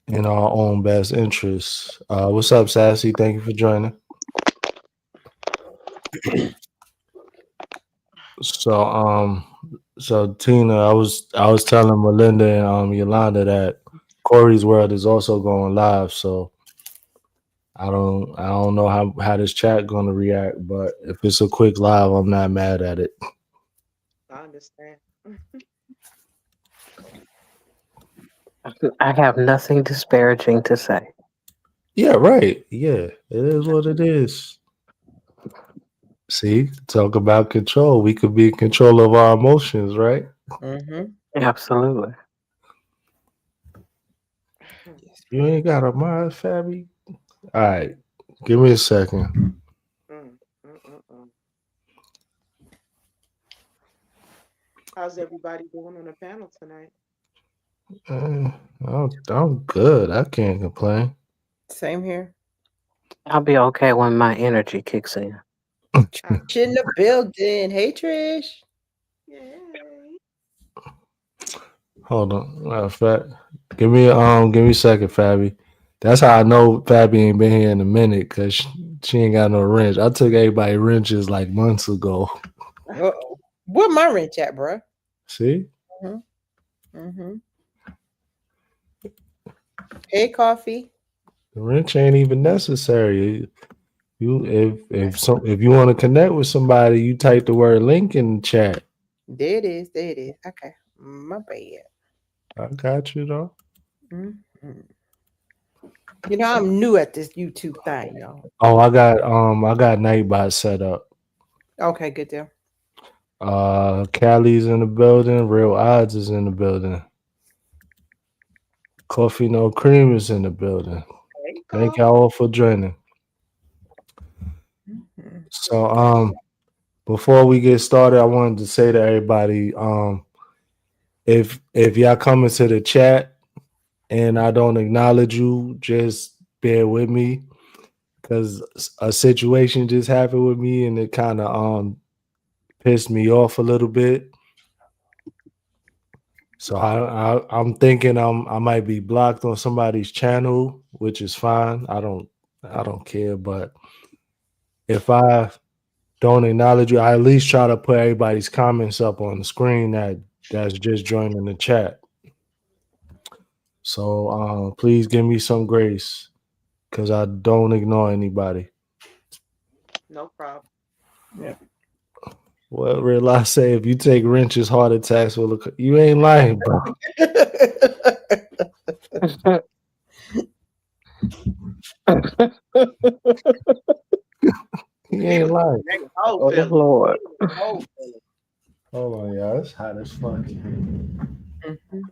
in our own best interests. What's up, Sassy? Thank you for joining. So, so Tina, I was telling Melinda and Yolanda that Corey's World is also going live. So I don't know how this chat gonna react, but if it's a quick live, I'm not mad at it. I understand. I have nothing disparaging to say. Yeah, right. Yeah, it is what it is. See, talk about control. We could be in control of our emotions, right? Mm-hmm. Absolutely. Yes, You ain't got a mind, Fabby. All right, give me a second. Mm, mm, mm, mm. How's everybody doing on the panel tonight? Uh, I'm good. I can't complain. Same here. I'll be okay when my energy kicks in. Ah, Trish in the building. Hey, Trish. yay. Hold on, matter of fact, give me a second, Fabby. That's how I know Fabby ain't been here in a minute because she ain't got no wrench. I took everybody wrenches like months ago. Uh-oh. Where my wrench at, bro? See, Mm-hmm. Mm-hmm. Hey, coffee. the wrench ain't even necessary. You if you want to connect with somebody, you type the word link in the chat. There it is. There it is. Okay. My bad. I got you though. Mm-hmm. You know, I'm new at this YouTube thing, y'all. Oh, I got Nightbot set up. Okay, good deal. Callie's in the building. Real Odds is in the building. Coffee No Cream is in the building. Hey, Thank Coach. y'all all for joining. Mm-hmm. So before we get started, I wanted to say to everybody, if y'all come into the chat and I don't acknowledge you, just bear with me because a situation just happened with me and it kind of pissed me off a little bit. So I'm thinking I might be blocked on somebody's channel, which is fine. I don't care, but if I don't acknowledge you, I at least try to put everybody's comments up on the screen that's just joining the chat. So please give me some grace because I don't ignore anybody. No problem. Yeah. Well, real I say if you take wrenches, heart attacks will occur. You ain't lying, bro. You He ain't was lying. getting that whole Oh feeling. Lord. He was the whole feeling. Hold on, y'all. It's hot as fuck. Mhm.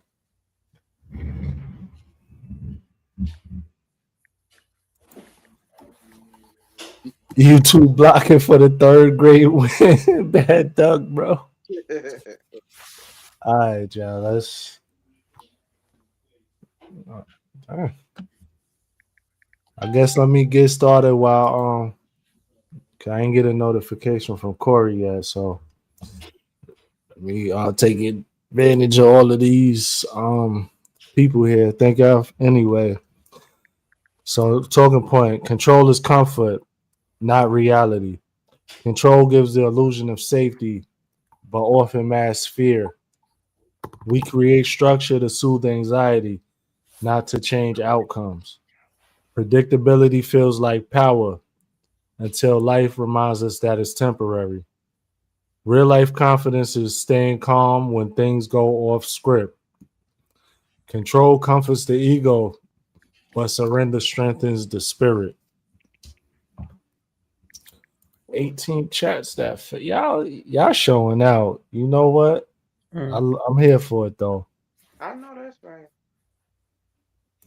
YouTube blocking for the third grade win. Bad duck, bro. All right, y'all. Let's. uh, I guess let me get started while 'cause I ain't get a notification from Corey yet, so let me take advantage of all of these people here. Thank y'all anyway. So talking point: control is comfort, not reality. Control gives the illusion of safety, but often masks fear. We create structure to soothe anxiety, not to change outcomes. Predictability feels like power until life reminds us that it's temporary. Real life confidence is staying calm when things go off script. Control comforts the ego, but surrender strengthens the spirit. 18 chats that y'all showing out. You know what? Mm. I'm here for it though. I know that's right.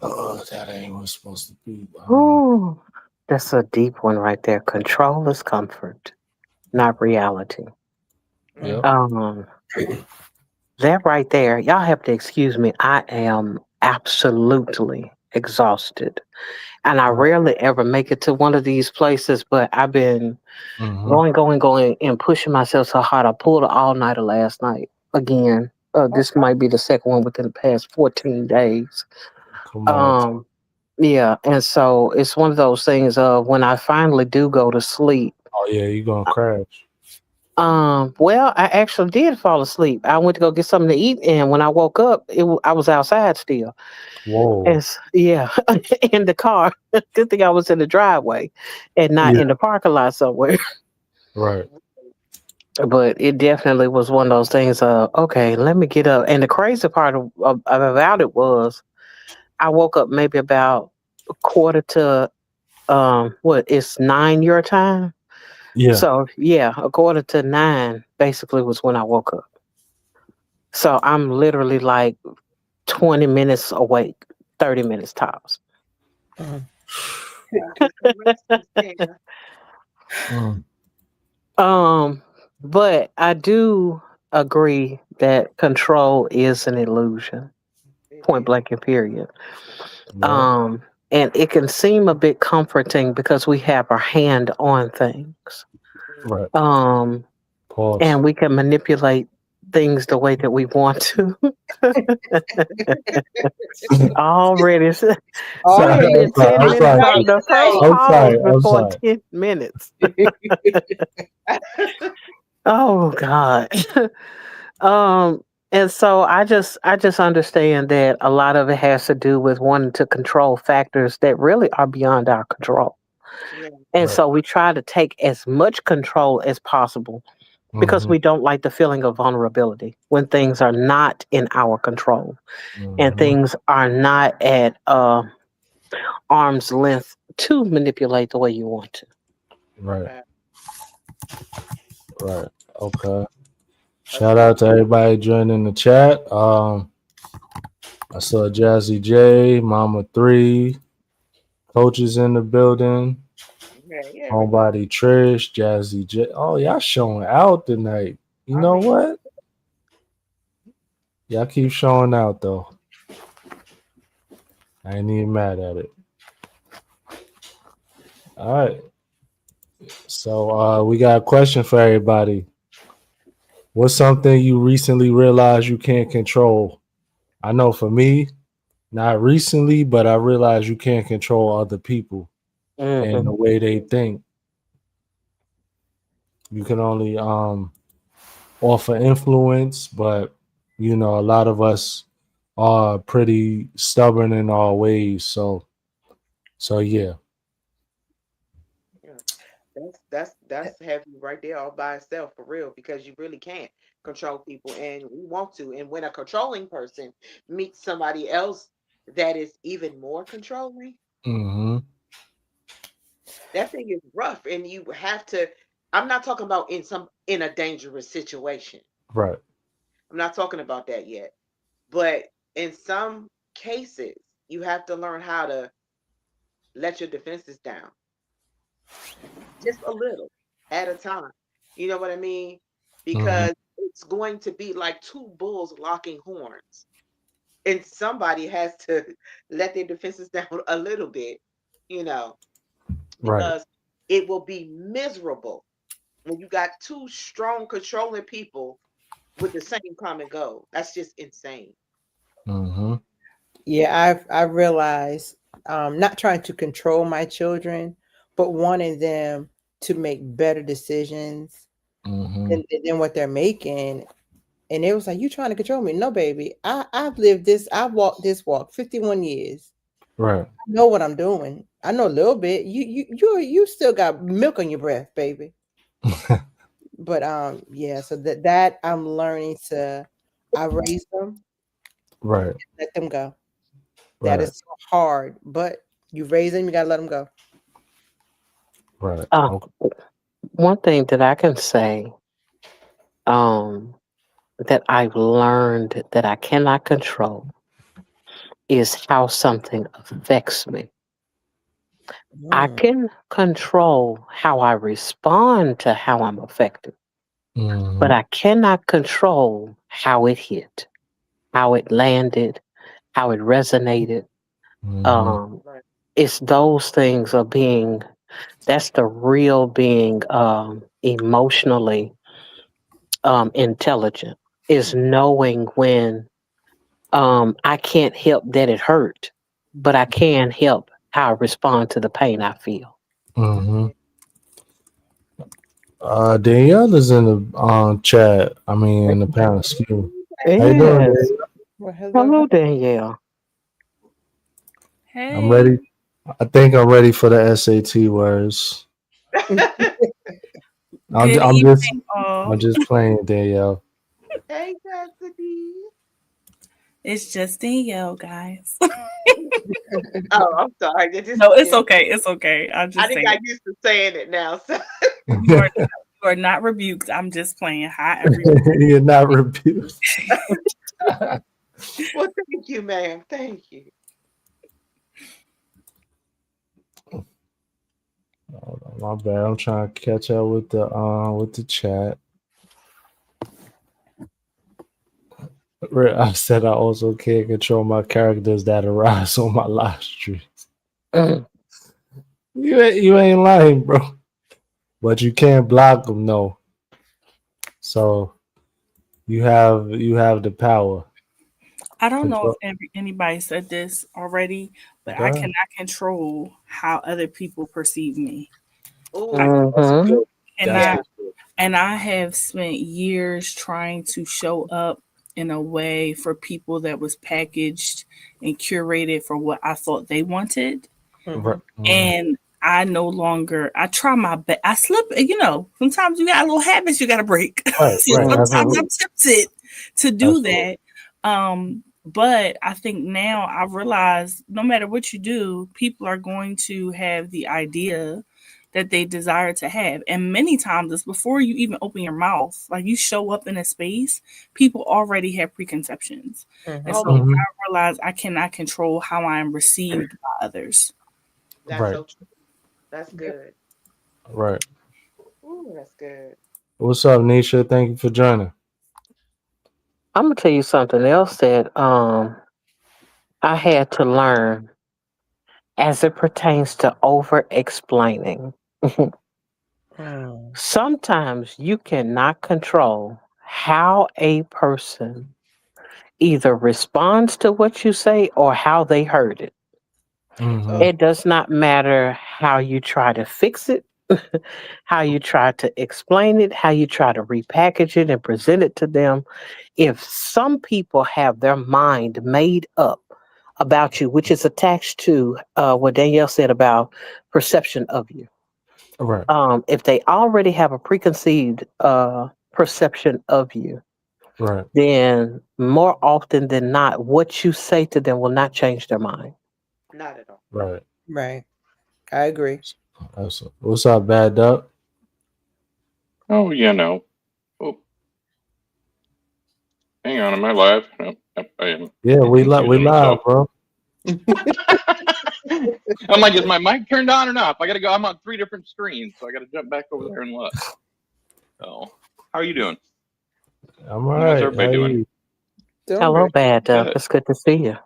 Oh, that ain't what's supposed to be. Ooh, that's a deep one right there. Control is comfort, not reality. Yep. Mm-hmm. Um, that right there, y'all have to excuse me. I am absolutely exhausted. And I rarely ever make it to one of these places, but I've been Mm-hmm. going, and pushing myself so hard. I pulled an all nighter last night again. This might be the second one within the past 14 days. Come on. Yeah, and so it's one of those things of when I finally do go to sleep. Oh yeah, you gonna crash. Well, I actually did fall asleep. I went to go get something to eat, and when I woke up, I was outside still. Whoa. Yeah, in the car. Good thing I was in the driveway and not Yeah. in the parking lot somewhere. Right. But it definitely was one of those things. Okay, let me get up. And the crazy part about it was, I woke up maybe about a quarter to what? It's 9 your time. Yeah. So yeah, a quarter to 9 basically was when I woke up. So I'm literally like 20 minutes awake, 30 minutes tops. Mhm. Get some rest, Miss Tina. Mm. But I do agree that control is an illusion, It point is. blank and period. Yeah. Um, and it can seem a bit comforting because we have our hand on things. Right. Um, Pause. and we can manipulate things the way that we want to. Already, it's Already. been 10 I'm minutes. sorry. The first I'm pause sorry. I'm before sorry. 10 minutes. Oh God. um, and so I just understand that a lot of it has to do with wanting to control factors that really are beyond our control. Yeah. And Right. so we try to take as much control as possible because Mhm. we don't like the feeling of vulnerability when things are not in our control and Mhm. things are not at arm's length to manipulate the way you want to. Right. Uh, Right. Okay. Shout out to everybody joining the chat. I saw Jazzy J, Mama 3, coaches in the building, yeah, homebody Trish, Jazzy J. Oh, y'all showing out tonight. You I know mean, what? Y'all keep showing out though. I ain't even mad at it. All right. So we got a question for everybody. What's something you recently realized you can't control? I know for me, not recently, but I realized you can't control other people and the Mm-mm. way they think. You can only offer influence, but you know, a lot of us are pretty stubborn in our ways. So yeah. yeah. That's heavy right there all by itself for real because you really can't control people and we want to. And when a controlling person meets somebody else that is even more controlling, Mm-hmm. that thing is rough and you have to. I'm not talking about in a dangerous situation. Right. I'm not talking about that yet. But in some cases, you have to learn how to let your defenses down just a little at a time. You know what I mean? Mm-hmm. Because it's going to be like two bulls locking horns. And somebody has to let their defenses down a little bit, you know, Right. because it will be miserable when you got two strong, controlling people with the same common goal. That's just insane. Mm-hmm. Yeah, I realized not trying to control my children, but wanting them to make better decisions Mm-hmm. than what they're making. And it was like, you trying to control me? No, baby. I've lived this, I've walked this walk 51 years. Right. I know what I'm doing. I know a little bit. You still got milk on your breath, baby. But yeah, so that I'm learning to I raise them, Right. let them go. That Right. is so hard, but you raise them, you gotta let them go. Right. Uh, Okay. One thing that I can say, um, that I've learned that I cannot control is how something affects me. I Mm. can control how I respond to how I'm affected, but Mm-hmm. I cannot control how it hit, how it landed, how it resonated. Mm-hmm. Um, Right. it's those things of being, that's the real being emotionally intelligent, is knowing when I can't help that it hurt. but I can help how I respond to the pain I feel. Mm-hmm. Danielle is in the chat. I mean, in the panel. Excuse me. How you doing, Yes. Danielle? Well, Hello, Danielle. Hey. I'm ready. I think I'm ready for the SAT words. I'm Good just evening, all. I'm just playing, Danielle. Hey, Cassidy. It's just Danielle, guys. Oh, I'm sorry. No, it's okay. It's okay. I'm I just think saying. I used to saying it now. So. You are not rebuked. I'm just playing. Hi, everyone. You're not rebuked. Well, thank you, ma'am. Thank you. Hold on, my bad. I'm trying to catch up with the chat. I said I also can't control my characters that arise on my live streams. You ain't lying, bro. But you can't block them, no. So you have the power. I don't know if anybody said this already, but I cannot control how other people perceive me. Ooh. And I have spent years trying to show up in a way for people that was packaged and curated for what I thought they wanted. And I no longer, I try my best. I slip, sometimes you got little habits you got to break. Sometimes I'm tempted to do that. But I think now I realize no matter what you do, people are going to have the idea that they desire to have. And many times it's before you even open your mouth, like you show up in a space, people already have preconceptions. And so I realize I cannot control how I am received by others. That's so true. That's good. Right. Ooh, that's good. What's up, Nisha? Thank you for joining. I'm gonna tell you something else that I had to learn as it pertains to over explaining. Sometimes you cannot control how a person either responds to what you say or how they heard it. It does not matter how you try to fix it, how you try to explain it, how you try to repackage it and present it to them. If some people have their mind made up about you, which is attached to what Danielle said about perception of you. Right. If they already have a preconceived perception of you, right, then more often than not, what you say to them will not change their mind. Not at all. Right. Right. I agree. What's up, Bad Duck? Oh, Oh. Hang on, am I live? No, I am. Yeah, we live, bro. I'm like, is my mic turned on or not? I gotta go. I'm on 3 different screens, so I gotta jump back over there and look. So, how are you doing? I'm all right. How's everybody doing? Hello, Bad Duck. It's good to see you.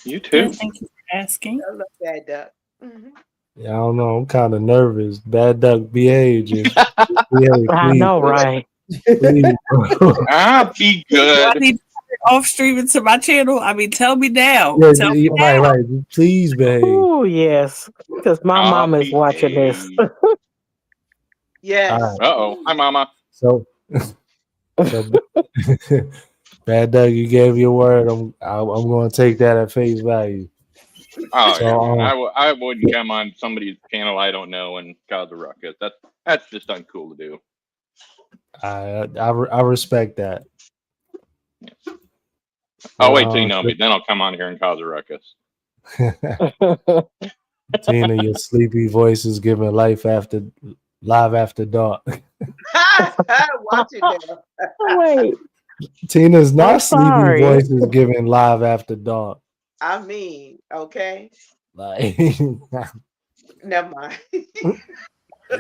You too. Thank you for asking. I love Bad Duck. Yeah, I don't know. I'm kind of nervous. Bad Duck, behave. Just behave, I know, right? Please, I'll be good. I need to off streaming to my channel. I mean, tell me now. Yeah, tell me now. right. Please behave. Oh, yes. Because my mom is watching this. Yes. Right. Uh-oh. Hi, Mama. So Bad Duck, you gave your word. I'm going to take that at face value. Oh, so, yeah, man. I wouldn't come on somebody's channel I don't know and cause a ruckus. That's just uncool to do. I respect that. Yes. I'll wait till you know me. Then I'll come on here and cause a ruckus. Tina, your sleepy voice is giving live after dark. Watch it now. Wait. Tina's not sleepy voice is giving live after dark. I mean, okay. Like, never mind.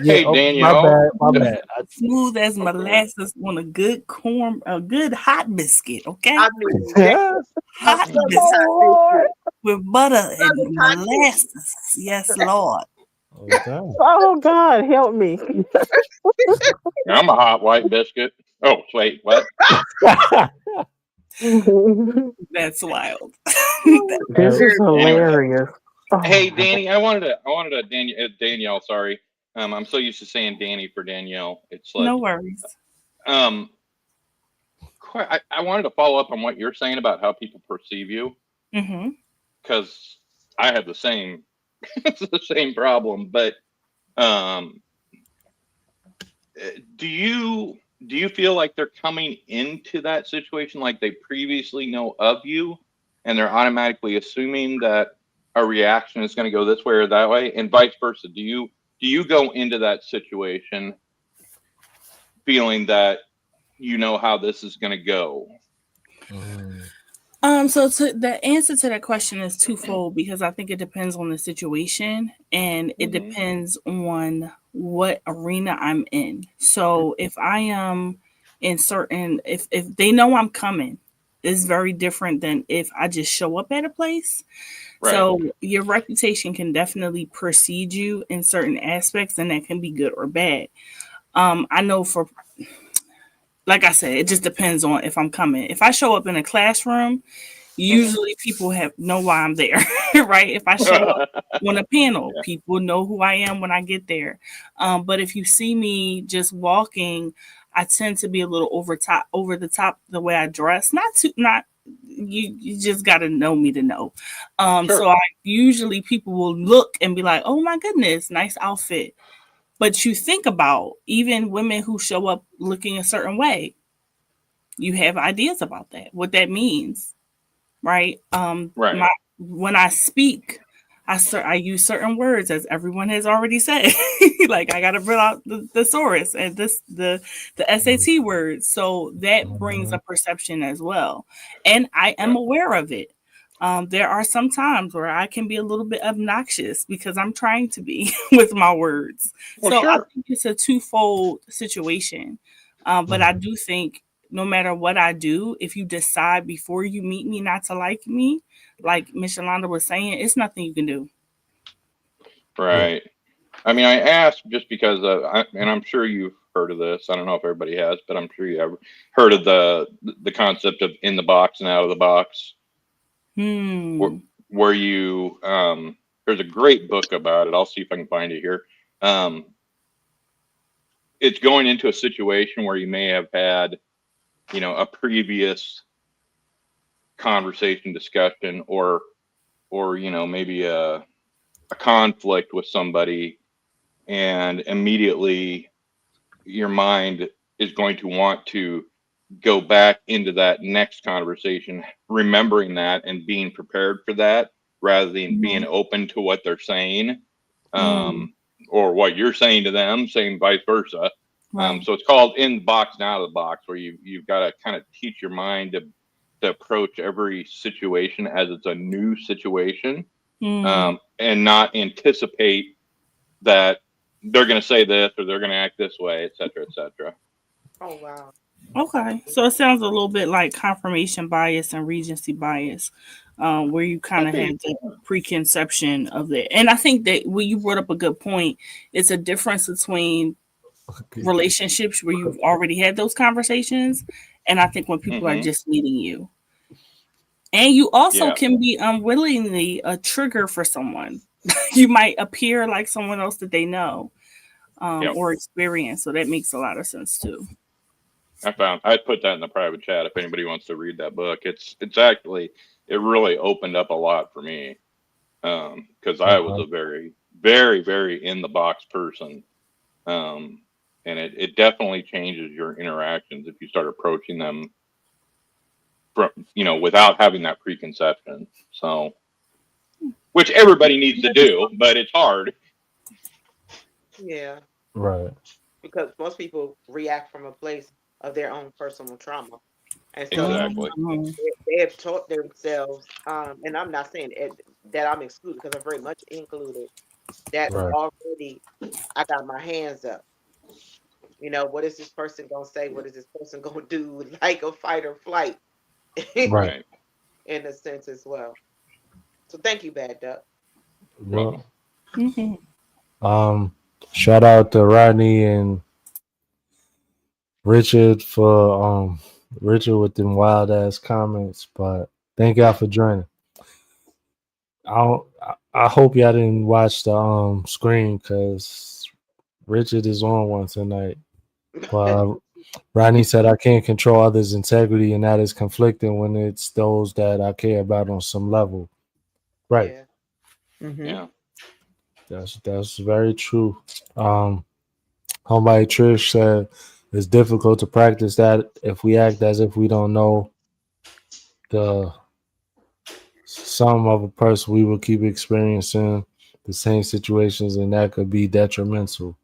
Hey, Danielle. My bad. Smooth as molasses on a good hot biscuit, okay? I mean, hot biscuit with butter and molasses. Yes, Lord. Okay. Oh, God, help me. I'm a hot white biscuit. Oh, wait, what? That's wild. This is Anyway. hilarious. Oh, Hey, Danny, I wanted to Danielle. Sorry, I'm so used to saying Danny for Danielle. It's like No worries. I wanted to follow up on what you're saying about how people perceive you, Mm-hmm. because I have the same the same problem. But do you feel like they're coming into that situation like they previously know of you, and they're automatically assuming that a reaction is going to go this way or that way, and vice versa? Do you go into that situation feeling that you know how this is going to go? So the answer to that question is twofold, because I think it depends on the situation and it depends on what arena I'm in. So if I am in certain, if they know I'm coming, it's very different than if I just show up at a place. Right. So your reputation can definitely precede you in certain aspects, and that can be good or bad. I know like I said, it just depends on if I'm coming. If I show up in a classroom, usually people know why I'm there, right? If I show up on a panel, people know who I am when I get there. But if you see me just walking, I tend to be a little over the top the way I dress. You just got to know me to know. Sure. So usually people will look and be like, "Oh my goodness, nice outfit." But you think about even women who show up looking a certain way, you have ideas about that, what that means, right? Right. When I speak, I use certain words, as everyone has already said. Like I got to bring out the thesaurus and the SAT words, so that brings a perception as well, and I am aware of it. There are some times where I can be a little bit obnoxious because I'm trying to be with my words. Well, So I sure. think it's a twofold situation. But I do think no matter what I do, if you decide before you meet me not to like me, like Miss Yolanda was saying, it's nothing you can do. Right. I mean, I asked just because, and I'm sure you've heard of this. I don't know if everybody has, but I'm sure you have heard of the concept of in the box and out of the box. Where you, there's a great book about it. I'll see if I can find it here. It's going into a situation where you may have had, a previous conversation, discussion, or maybe a conflict with somebody, and immediately your mind is going to want to go back into that next conversation, remembering that and being prepared for that, rather than being open to what they're saying, or what you're saying to them, saying vice versa. Right. So it's called in the box and out of the box, where you've got to kind of teach your mind to approach every situation as it's a new situation, and not anticipate that they're going to say this or they're going to act this way, et cetera, et cetera. Oh, wow. Okay. So it sounds a little bit like confirmation bias and recency bias, where you kind of had the preconception of it. And I think that when you brought up a good point, it's a difference between relationships where you've already had those conversations, and I think when people are just meeting you. And you also can be unwillingly a trigger for someone. You might appear like someone else that they know or experience. So that makes a lot of sense too. I put that in the private chat if anybody wants to read that book. It's actually, it really opened up a lot for me, because I was a very, very, very in the box person, and it definitely changes your interactions if you start approaching them from, without having that preconception. So, which everybody needs to do, but it's hard. Yeah. Right. Because most people react from a place of their own personal trauma. And so Exactly. they have taught themselves, and I'm not saying that I'm excluded, because I'm very much included, that already I got my hands up. What is this person going to say? What is this person going to do? Like a fight or flight. Right. In a sense as well. So thank you, Bad Duck. Well, shout out to Rodney and Richard for Richard with them wild ass comments, but thank y'all for joining. I hope y'all didn't watch the screen because Richard is on one tonight. But Rodney said I can't control others' integrity, and that is conflicting when it's those that I care about on some level. Right. Yeah. Mhm. Yeah. That's very true. Homebody Trish said it's difficult to practice that if we act as if we don't know the sum of a person. We will keep experiencing the same situations, and that could be detrimental.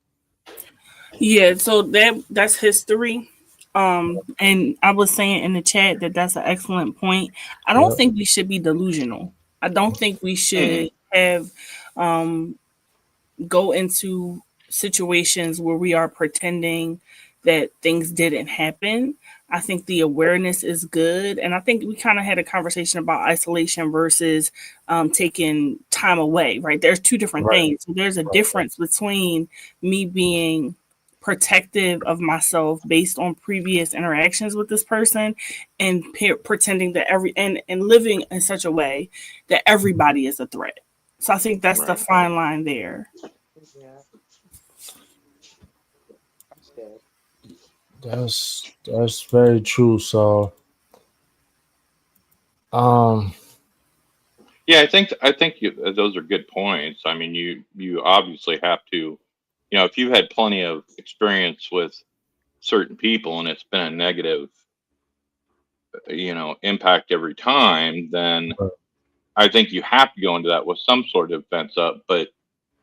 Yeah, so that's history. And I was saying in the chat that that's an excellent point. I don't Yep. think we should be delusional. I don't think we should have go into situations where we are pretending that things didn't happen. I think the awareness is good. And I think we kind of had a conversation about isolation versus taking time away, right? There's two different Right. things. So there's a difference between me being protective of myself based on previous interactions with this person and pretending that and living in such a way that everybody is a threat. So I think that's the Right. fine line there. Yeah. That's good. That's very true. So Yeah, I think those are good points. I mean, you obviously have to, if you've had plenty of experience with certain people and it's been a negative, impact every time, then Right. I think you have to go into that with some sort of defense up. But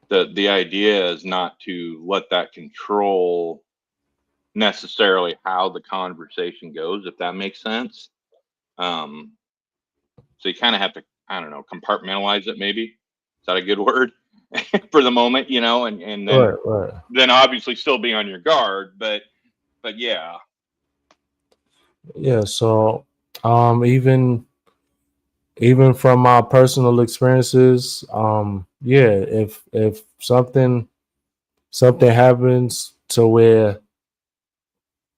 the idea is not to let that control necessarily how the conversation goes, if that makes sense. So you kind of have to, I don't know, compartmentalize it. Maybe is that a good word for the moment? And then right. then obviously still be on your guard. But yeah, Yeah. So even from my personal experiences, yeah, if something happens to where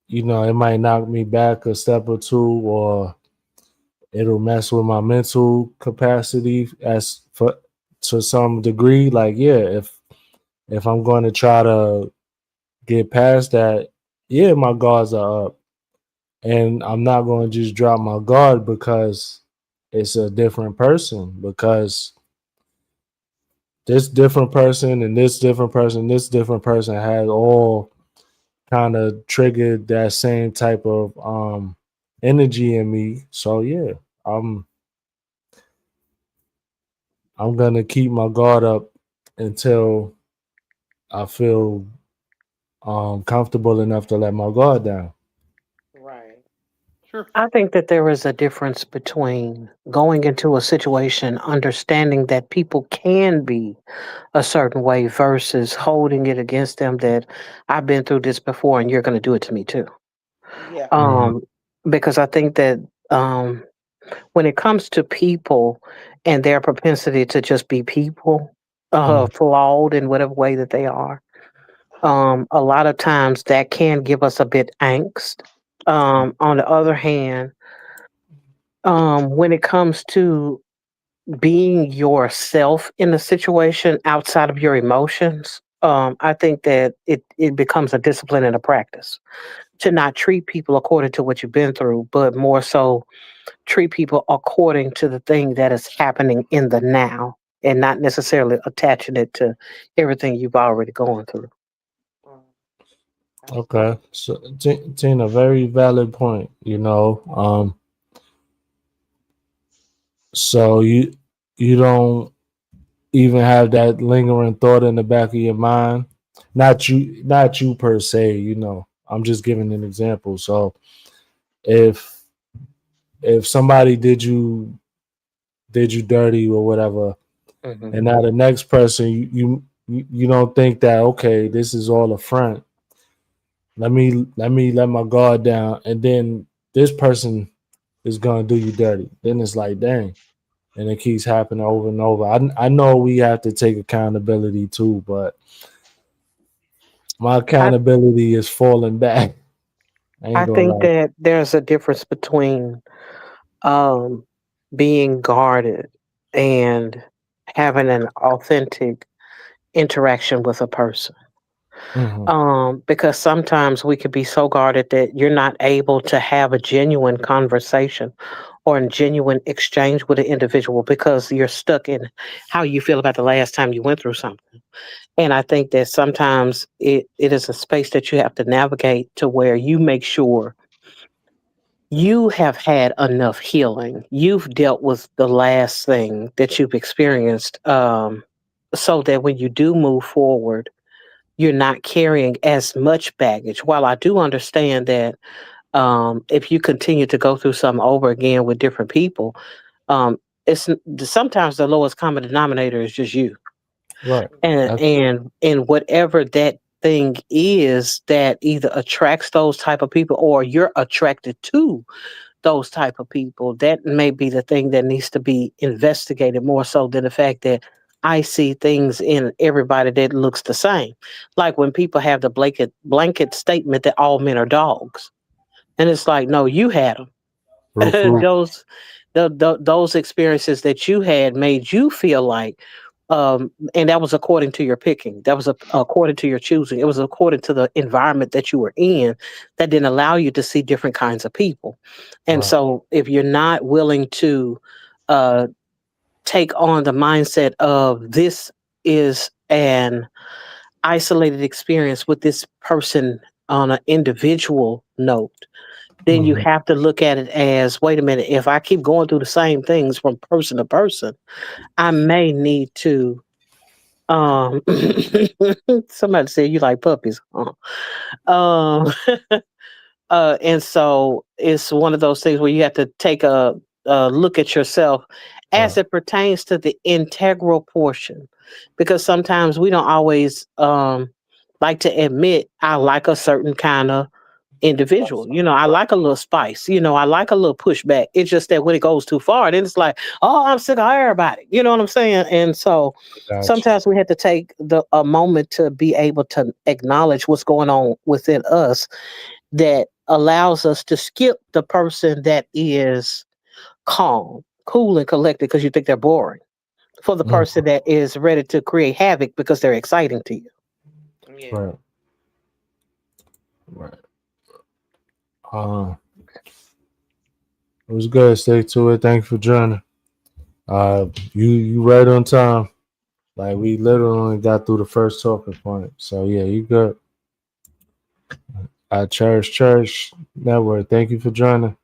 it might knock me back a step or two, or it'll mess with my mental capacity to some degree. Like, yeah, if I'm going to try to get past that, yeah, my guards are up, and I'm not going to just drop my guard because it's a different person, because this different person and this different person has all kind of triggered that same type of energy in me. So yeah, I'm gonna keep my guard up until I feel comfortable enough to let my guard down. Right. sure. I think that there is a difference between going into a situation, understanding that people can be a certain way versus holding it against them that I've been through this before and you're going to do it to me too. Yeah. Um, because I think that when it comes to people and their propensity to just be people, flawed in whatever way that they are, a lot of times that can give us a bit angst. On the other hand, when it comes to being yourself in a situation outside of your emotions, I think that it becomes a discipline and a practice to not treat people according to what you've been through, but more so treat people according to the thing that is happening in the now and not necessarily attaching it to everything you've already gone through. Mm. Okay, so Tina, very valid point. So you don't even have that lingering thought in the back of your mind. Not you per se. I'm just giving an example. So if somebody did you dirty or whatever, Mhm. and now the next person you don't think that, okay, this is all a front. Let me let my guard down, and then this person is gonna do you dirty. Then it's like, dang, and it keeps happening over and over. I know we have to take accountability too, but my accountability is falling back. I ain't I gonna think lie. that there's a difference between um, being guarded and having an authentic interaction with a person. Mhm. Because sometimes we could be so guarded that you're not able to have a genuine conversation or a genuine exchange with an individual because you're stuck in how you feel about the last time you went through something. And I think that sometimes it is a space that you have to navigate to where you make sure you have had enough healing. You've dealt with the last thing that you've experienced, so that when you do move forward, you're not carrying as much baggage. While I do understand that if you continue to go through something over again with different people, um, sometimes the lowest common denominator is just you, Right. and That's and whatever that thing is that either attracts those type of people or you're attracted to those type of people, that may be the thing that needs to be investigated more so than the fact that I see things in everybody that looks the same. Like when people have the blanket statement that all men are dogs. And it's like, no, you had roof, them. roof. Those experiences that you had made you feel like, and that was according to your picking. That was according to your choosing. It was according to the environment that you were in that didn't allow you to see different kinds of people. And Right. so, if you're not willing to uh, take on the mindset of this is an isolated experience with this person on an individual note, then you Mhm. have to look at it as, wait a minute, if I keep going through the same things from person to person, I may need to um somebody said you like puppies. Um and so it's one of those things where you have to take a look at yourself as Right. it pertains to the integral portion, because sometimes we don't always like to admit I like a certain kind of individual. I like a little spice. I like a little pushback. It's just that when it goes too far, then it's like, oh, I'm sick of everybody. You know what I'm saying? And so Gotcha. sometimes we have to take a moment to be able to acknowledge what's going on within us that allows us to skip the person that is calm, cool, and collected because you think they're boring, for the Mhm. person that is ready to create havoc because they're exciting to you. Yeah. Right. Right. Uh, it was good. Stay to it. Thank you for joining. You right on time. Like we literally only got through the first talking point. So yeah, you good. Church Network. Thank you for joining.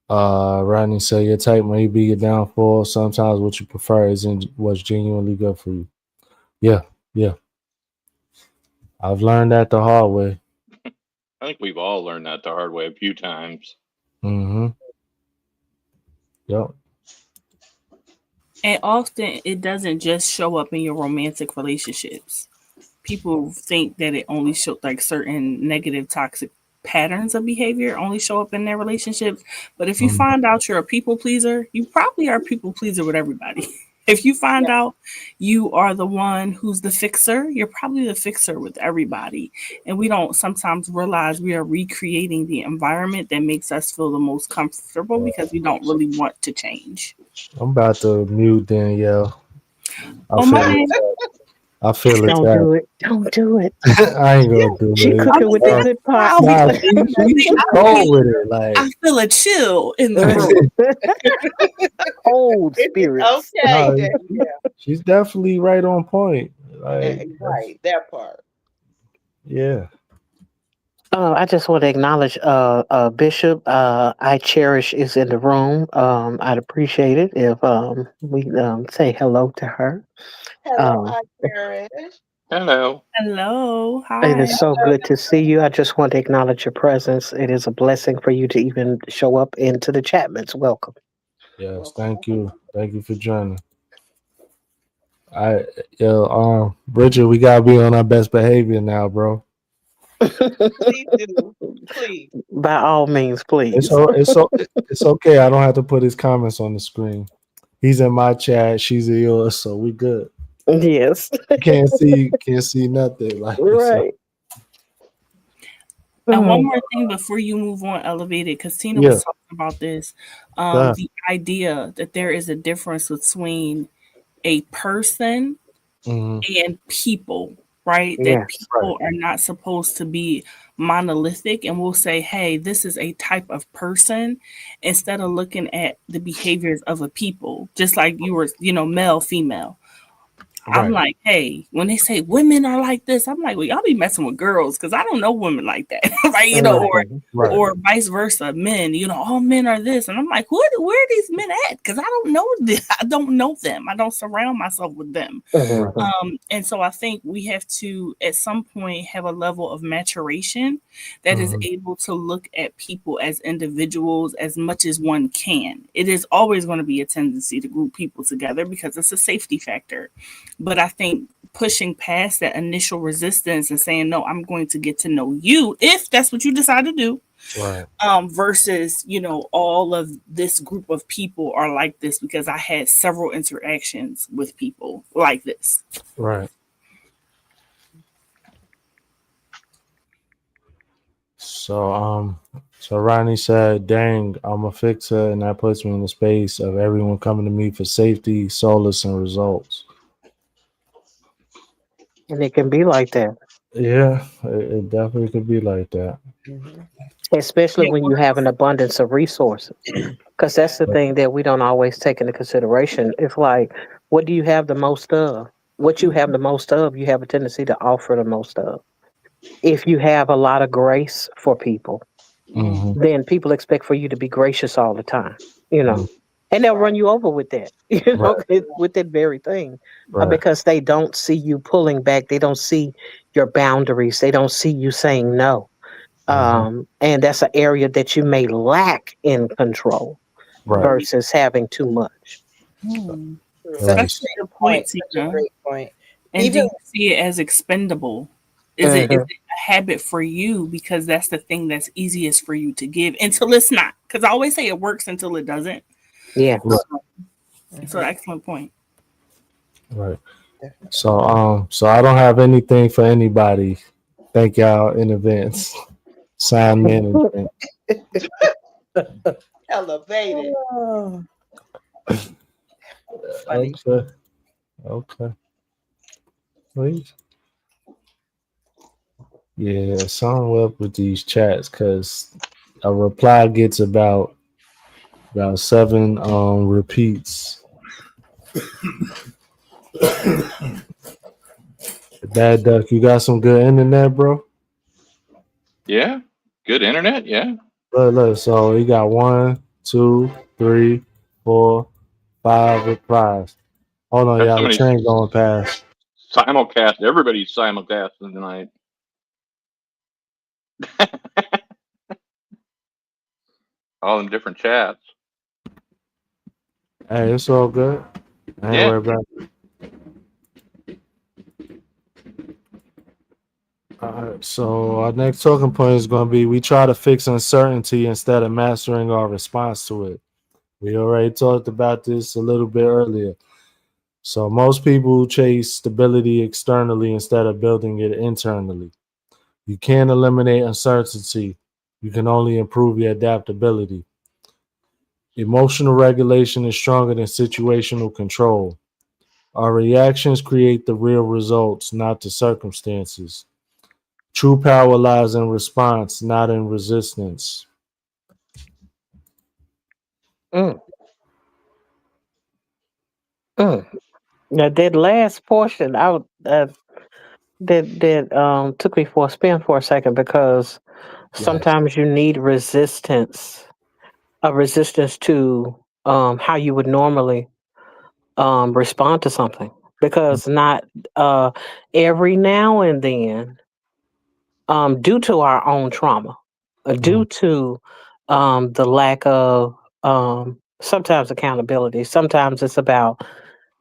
Rodney said your type may be your downfall. Sometimes what you prefer isn't what's genuinely good for you. Yeah, yeah. I've learned that the hard way. I think we've all learned that the hard way a few times. Mm-hmm. Yep. And often it doesn't just show up in your romantic relationships. People think that it only shows like certain negative, toxic patterns of behavior only show up in their relationships. But if you Mm-hmm. find out you're a people pleaser, you probably are a people pleaser with everybody. If you find Yeah. out you are the one who's the fixer, you're probably the fixer with everybody. And we don't sometimes realize we are recreating the environment that makes us feel the most comfortable because we don't really want to change. I'm about to mute Danielle. I Oh, feel my it. man. I feel Don't it. do it. Don't do it. I ain't gonna do She it. cooking with the Uh, good pot. nah, she cold with it. Like I feel a chill in the room. Old spirits. Okay. no, Yeah. she's definitely right on point. Like Right. That part. yeah. I just want to acknowledge Bishop. I cherish is in the room. I'd appreciate it if we say hello to her. Hello, Um, I cherish. Hello. Hello. it Hi. is so good to see you. I just want to acknowledge your presence. It is a blessing for you to even show up into the Chapmans. Welcome. Yes, thank you. Thank you for joining. I Bridget, we gotta be on our best behavior now, bro. Please do. Please. By all means, please. It's okay. I don't have to put his comments on the screen. He's in my chat, she's in yours, so we good. Yes. Can't see nothing. Like so. Right. And one more thing before you move on, Elevated, because Tina Yeah. was talking about this. ahead. The idea that there is a difference between a person Mhm. and people, right? Yeah, That people are not supposed to be monolithic, and we'll say, hey, this is a type of person instead of looking at the behaviors of a people, just like you were, male, female. I'm Right. like, hey, when they say women are like this, I'm like, well, y'all be messing with girls because I don't know women like that, right? Right. Or vice versa, men. All men are this, and I'm like, where are these men at? Because I don't know this. I don't know them. I don't surround myself with them. And so I think we have to, at some point, have a level of maturation that is able to look at people as individuals as much as one can. It is always going to be a tendency to group people together because it's a safety factor. But I think pushing past that initial resistance and saying, no, I'm going to get to know you if that's what you decide to do. Right. Versus, all of this group of people are like this because I had several interactions with people like this. Right. So Ronnie said, dang, I'm a fixer, and that puts me in the space of everyone coming to me for safety, solace, and results. and it can be like that, Yeah, it definitely could be like that. especially when you have an abundance of resources. Because that's the thing that we don't always take into consideration. It's like, what do you have the most of? What you have the most of, you have a tendency to offer the most of. If you have a lot of grace for people, Mhm. then people expect for you to be gracious all the time, Mhm. and they'll run you over with that, Right. with that very thing, Right. because they don't see you pulling back. They don't see your boundaries. They don't see you saying no. And that's an area that you may lack in control Right. versus having too much. Right. Such a good Point. point, Such a Tina. great point. And do Even you see it as expendable? Is it a habit for you because that's the thing that's easiest for you to give until it's not? Because I always say it works until it doesn't. Yeah. So excellent point. Right. So I don't have anything for anybody. Thank y'all in advance. Sign management. Elevated. oh, funny. Okay. Please. Yeah, something up with these chats because a reply gets about 7 repeats. Bad Duck, you got some good internet, bro? Yeah. Good internet. Yeah. Look, so you got 1, 2, 3, 4, 5 replies. Hold on, Got y'all. so The many train going past. simulcast. Everybody's simulcasting tonight. All in different chats. Hey, it's all good. I ain't worried about it. All right, so our next talking point is going to be we try to fix uncertainty instead of mastering our response to it. We already talked about this a little bit earlier. So most people chase stability externally instead of building it internally. You can't eliminate uncertainty. You can only improve your adaptability. Emotional regulation is stronger than situational control. Our reactions create the real results, not the circumstances. True power lies in response, not in resistance. Mm. Now that last portion, that took me for a spin for a second because sometimes you need resistance, a resistance to how you would normally respond to something, because not every now and then, due to our own trauma, due to the lack of sometimes accountability, sometimes it's about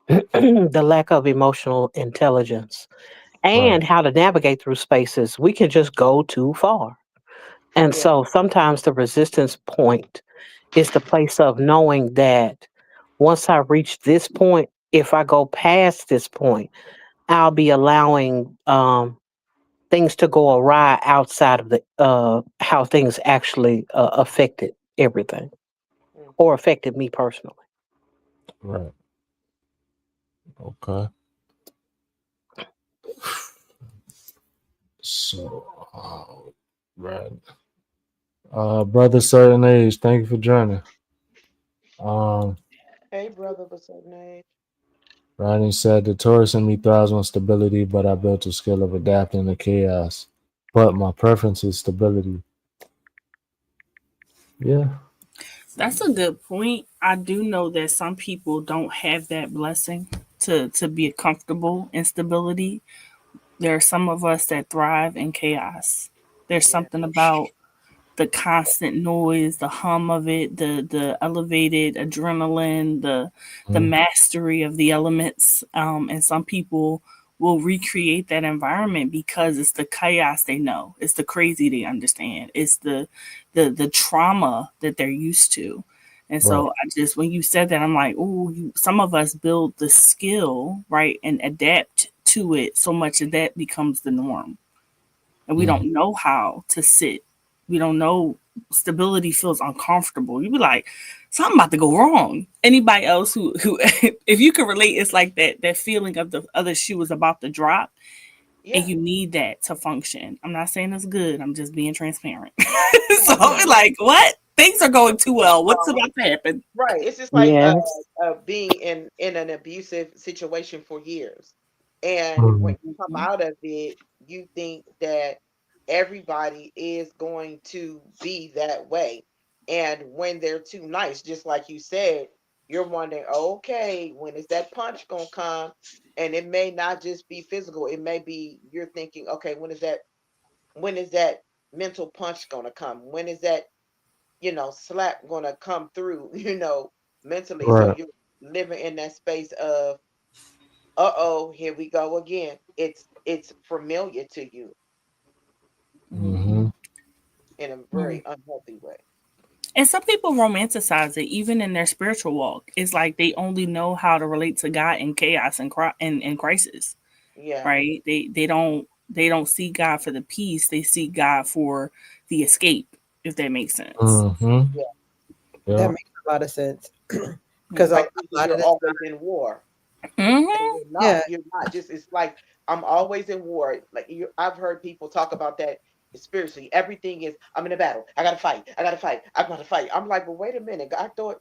the lack of emotional intelligence and how to navigate through spaces, we can just go too far. And Yeah. so sometimes the resistance point is the place of knowing that once I reach this point, if I go past this point, I'll be allowing things to go awry outside of the how things actually affected everything Mm. or affected me personally. Right. Okay. So, right. Brother certain age, thank you for joining. Um, Hey, brother of a certain age. Rodney said the Taurus in me thrives on stability, but I built a skill of adapting to chaos. But my preference is stability. Yeah. That's a good point. I do know that some people don't have that blessing to be comfortable in stability. There are some of us that thrive in chaos. There's Yeah. something about the constant noise, the hum of it, the elevated adrenaline, the Mm, mastery of the elements. And some people will recreate that environment because it's the chaos they know, it's the crazy they understand, it's the trauma that they're used to. And right. so I just when you said that, I'm like, oh, some of us build the skill, right, and adapt to it so much that becomes the norm and we Mm, don't know how to sit. We don't know stability feels uncomfortable. You'd be like, something about to go wrong. Anybody else who if you can relate, it's like that feeling of the other shoe is about to drop and Yeah. you need that to function. I'm not saying it's good. I'm just being transparent. So Yeah. I'm like, what? Things are going too well. What's about to happen? Right. It's just like Yes. being in an abusive situation for years. And when mm, you come out of it, you think that everybody is going to be that way. And when they're too nice, just like you said, you're wondering, okay, when is that punch gonna come? And it may not just be physical, it may be you're thinking, okay, when is that mental punch gonna come? When is that slap gonna come through, mentally. So right. you're living in that space of, uh-oh, here we go again. It's familiar to you Mm-hmm. in a Mhm. very unhealthy way. And some people romanticize it, even in their spiritual walk. It's like they only know how to relate to God in chaos and crisis, Yeah. right? They don't see God for the peace. They see God for the escape, if that makes sense. Mm-hmm. Yeah. Yeah. That makes a lot of sense. Yeah. Because a Like lot you're of this, always in war. And Hmm. you're not. yeah, You're not. Just it's like I'm always in war. Like I've heard people talk about that spiritually. Everything is I'm in a battle. I gotta fight. I gotta fight. I gotta fight. I'm like, well, wait a minute. I thought,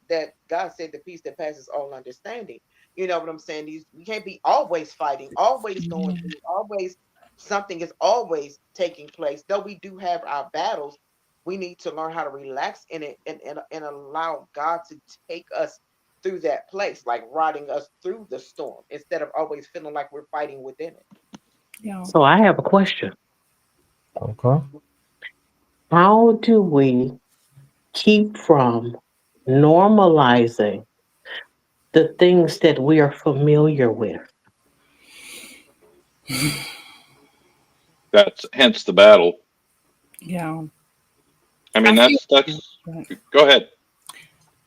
that God said the peace that passes all understanding. You know what I'm saying? We can't be always fighting, always going through, always something is always taking place. Though we do have our battles, we need to learn how to relax in it and allow God to take us through that place, like riding us through the storm instead of always feeling like we're fighting within it. Yeah. So I have a question. Okay. How do we keep from normalizing the things that we are familiar with? That's hence the battle. Yeah. I mean, I feel that's. Go ahead.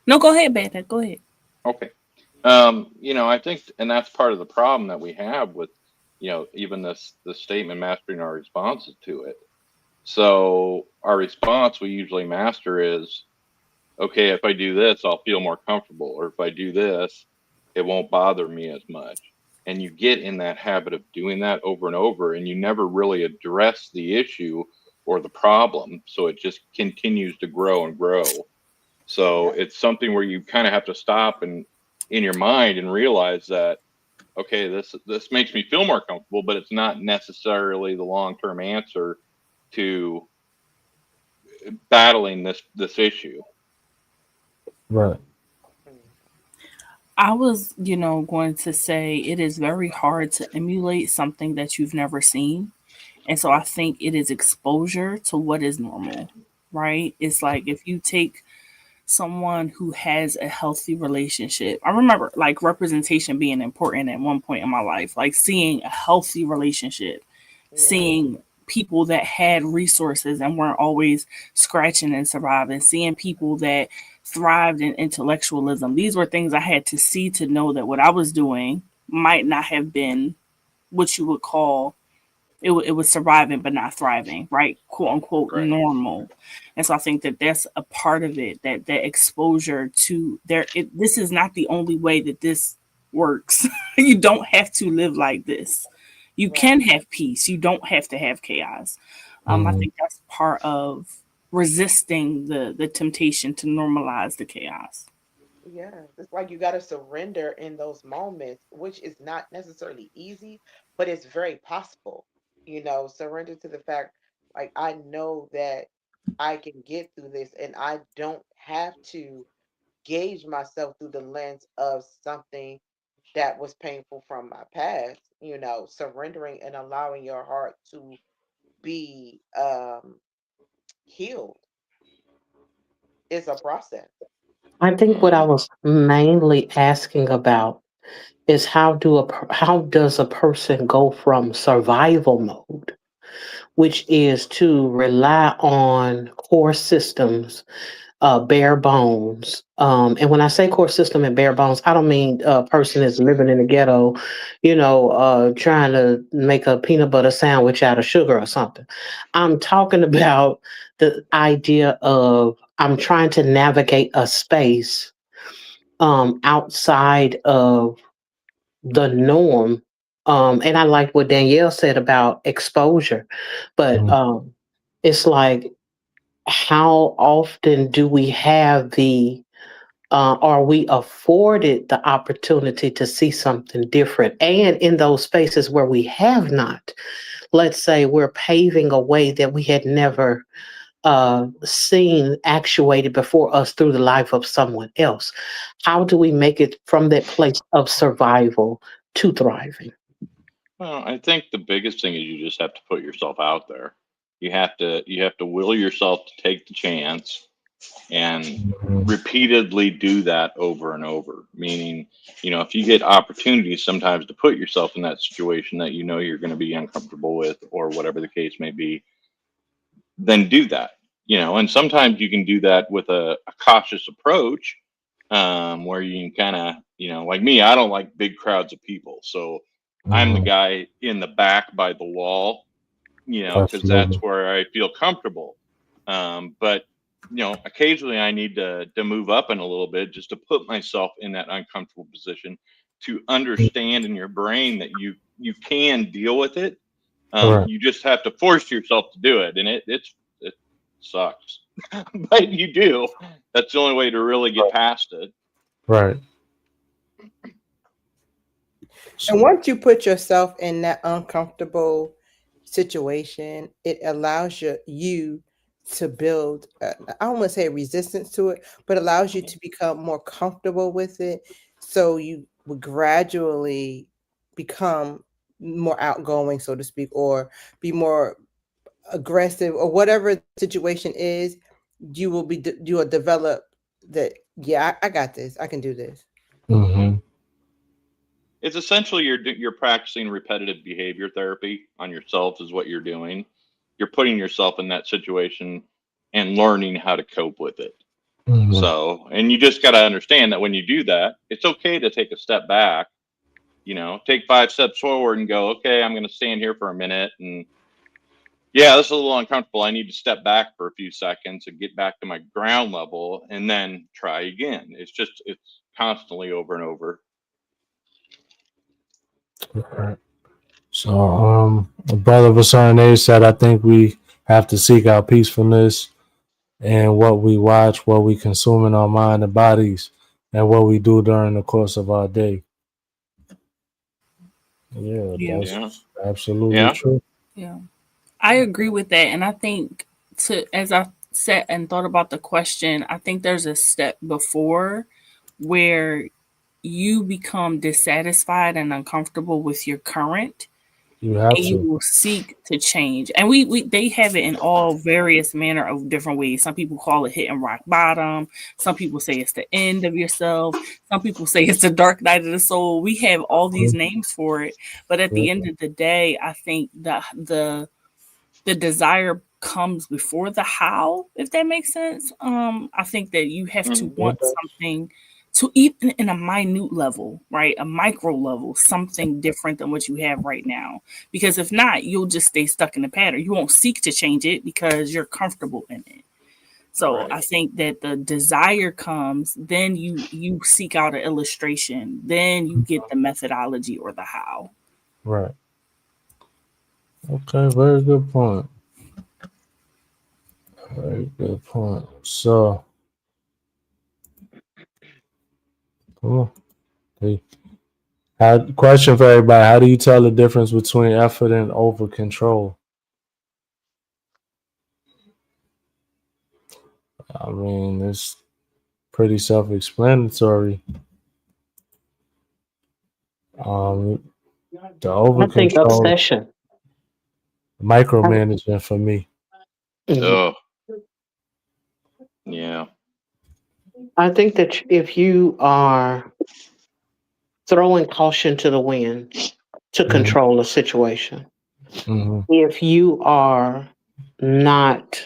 no, go ahead, Beta. Go ahead. Okay. I think, and that's part of the problem that we have with, even the statement mastering our responses to it. So our response we usually master is, okay, if I do this, I'll feel more comfortable, or if I do this, it won't bother me as much. And you get in that habit of doing that over and over, and you never really address the issue or the problem. So it just continues to grow and grow. So Yeah. it's something where you kind of have to stop and in your mind and realize that, okay, this makes me feel more comfortable, but it's not necessarily the long-term answer to battling this issue. Right. Mm. I was, going to say it is very hard to emulate something that you've never seen. And so I think it is exposure to what is normal, right? It's like if you take someone who has a healthy relationship. I remember like representation being important at one point in my life, like seeing a healthy relationship, Yeah. seeing people that had resources and weren't always scratching and surviving, seeing people that thrived in intellectualism. These were things I had to see to know that what I was doing might not have been what you would call it was surviving but not thriving, right? Quote unquote Right. normal. And so I think that that's a part of it, that exposure to this is not the only way that this works. You don't have to live like this. You can have peace. You don't have to have chaos. I think that's part of resisting the temptation to normalize the chaos. Yeah, it's like you got to surrender in those moments, which is not necessarily easy, but it's very possible. Surrender to the fact, like, I know that I can get through this and I don't have to gauge myself through the lens of something that was painful from my past. Surrendering and allowing your heart to be healed is a process. I think what I was mainly asking about is how does a person go from survival mode, which is to rely on core systems, bare bones. And when I say core system and bare bones, I don't mean a person is living in the ghetto, trying to make a peanut butter sandwich out of sugar or something. I'm talking about the idea of I'm trying to navigate a space outside of the norm. And I like what Danielle said about exposure, but it's like, how often do we have are we afforded the opportunity to see something different? And in those spaces where we have not, let's say we're paving a way that we had never seen actuated before us through the life of someone else. How do we make it from that place of survival to thriving? Well, I think the biggest thing is you just have to put yourself out there. You have to will yourself to take the chance and repeatedly do that over and over. Meaning, if you get opportunities sometimes to put yourself in that situation that you're going to be uncomfortable with, or whatever the case may be, then do that. And sometimes you can do that with a cautious approach, where you can kind of, like me, I don't like big crowds of people. So I'm the guy in the back by the wall, because that's where I feel comfortable. But occasionally I need to move up in a little bit just to put myself in that uncomfortable position, to understand in your brain that you can deal with it. You just have to force yourself to do it, and it sucks, but you do. That's the only way to really get past it. Right. And once you put yourself in that uncomfortable situation, it allows you to build, I don't want to say resistance to it, but allows you to become more comfortable with it. So you would gradually become more outgoing, so to speak, or be more aggressive, or whatever the situation is. You will develop that. Yeah, I got this. I can do this. It's essentially you're practicing repetitive behavior therapy on yourself is what you're doing. You're putting yourself in that situation and learning how to cope with it. So, and you just got to understand that when you do that, it's okay to take a step back, take 5 steps forward and go, okay, I'm going to stand here for a minute. And yeah, this is a little uncomfortable. I need to step back for a few seconds and get back to my ground level and then try again. It's constantly over and over. Right. So, a brother of a certain age said, I think we have to seek out peacefulness in what we watch, what we consume in our mind and bodies, and what we do during the course of our day. Yeah, that's absolutely true. Yeah, I agree with that. And I think as I sat and thought about the question, I think there's a step before where you become dissatisfied and uncomfortable with your current, you have and you will seek to change. And they have it in all various manner of different ways. Some people call it hitting rock bottom. Some people say it's the end of yourself. Some people say it's the dark night of the soul. We have all these names for it, but at the end of the day, I think that the desire comes before the how, if that makes sense. I think that you have to want something to even in a minute level, right? A micro level, something different than what you have right now. Because if not, you'll just stay stuck in the pattern. You won't seek to change it because you're comfortable in it. So Right. I think that the desire comes, then you seek out an illustration, then you get the methodology or the how. Right. Okay, very good point. Very good point. So, come on. Hey. Question for everybody: how do you tell the difference between effort and over control? I mean, it's pretty self-explanatory. The over I think control, obsession. micromanaging for me. Mhm. Oh, yeah. I think that if you are throwing caution to the wind to Mhm. control a situation, Mhm. if you are not,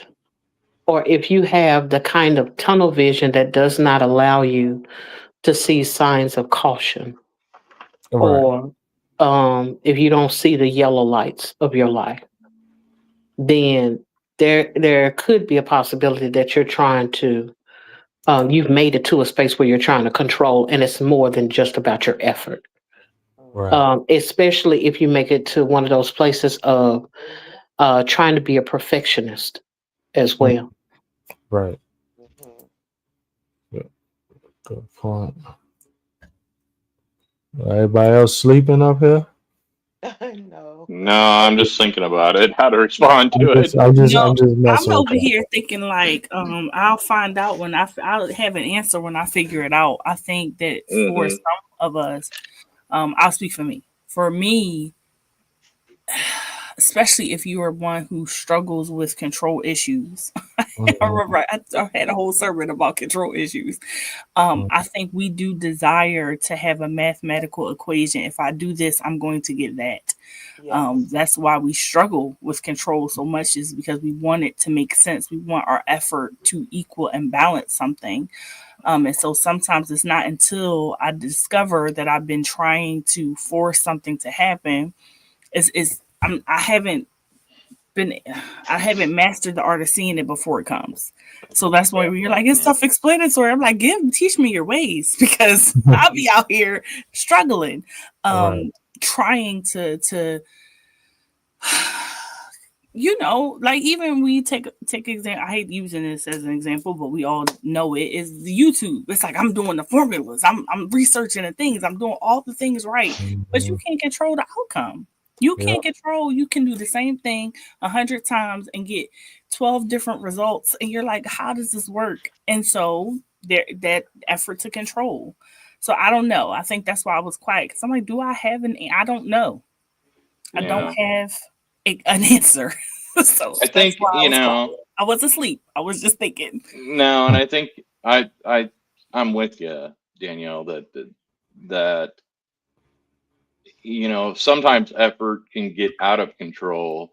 or if you have the kind of tunnel vision that does not allow you to see signs of caution, Right. or if you don't see the yellow lights of your life, then there could be a possibility that you're trying to you've made it to a space where you're trying to control, and it's more than just about your effort. Right. Especially if you make it to one of those places of trying to be a perfectionist as well. Right. Mhm. Good, good point. Everybody else sleeping up here? No. No, I'm just thinking about it, how to respond I'm to just, it. I'm just, No, I'm just I'm messing with over you. here thinking like, I'll find out when I'll have an answer when I figure it out. I think that for Hmm. some of us, I'll speak for me. For me, especially if you are one who struggles with control issues. I Mhm. remember I had a whole sermon about control issues. I think we do desire to have a mathematical equation. If I do this, I'm going to get that. Yes. That's why we struggle with control so much, is because we want it to make sense. We want our effort to equal and balance something. And so sometimes it's not until I discover that I've been trying to force something to happen. I haven't mastered the art of seeing it before it comes. So that's why you're like, it's self-explanatory. I'm like, teach me your ways because I'll be out here struggling, Right. trying to like even we take example. I hate using this as an example, but we all know it is YouTube. It's like I'm doing the formulas, I'm researching the things, I'm doing all the things right, but you Mhm. can't control the outcome. You Yeah. can't control. You can do the same thing 100 times and get 12 different results, and you're like, how does this work? And so there, that effort to control. So I don't know. I think that's why I was quiet because I'm like, do I have an? I don't know. I don't Yeah. have an answer. So I that's think, why I was quiet. I was asleep. I was just thinking. no, and I think I'm with you, Danielle, that sometimes effort can get out of control,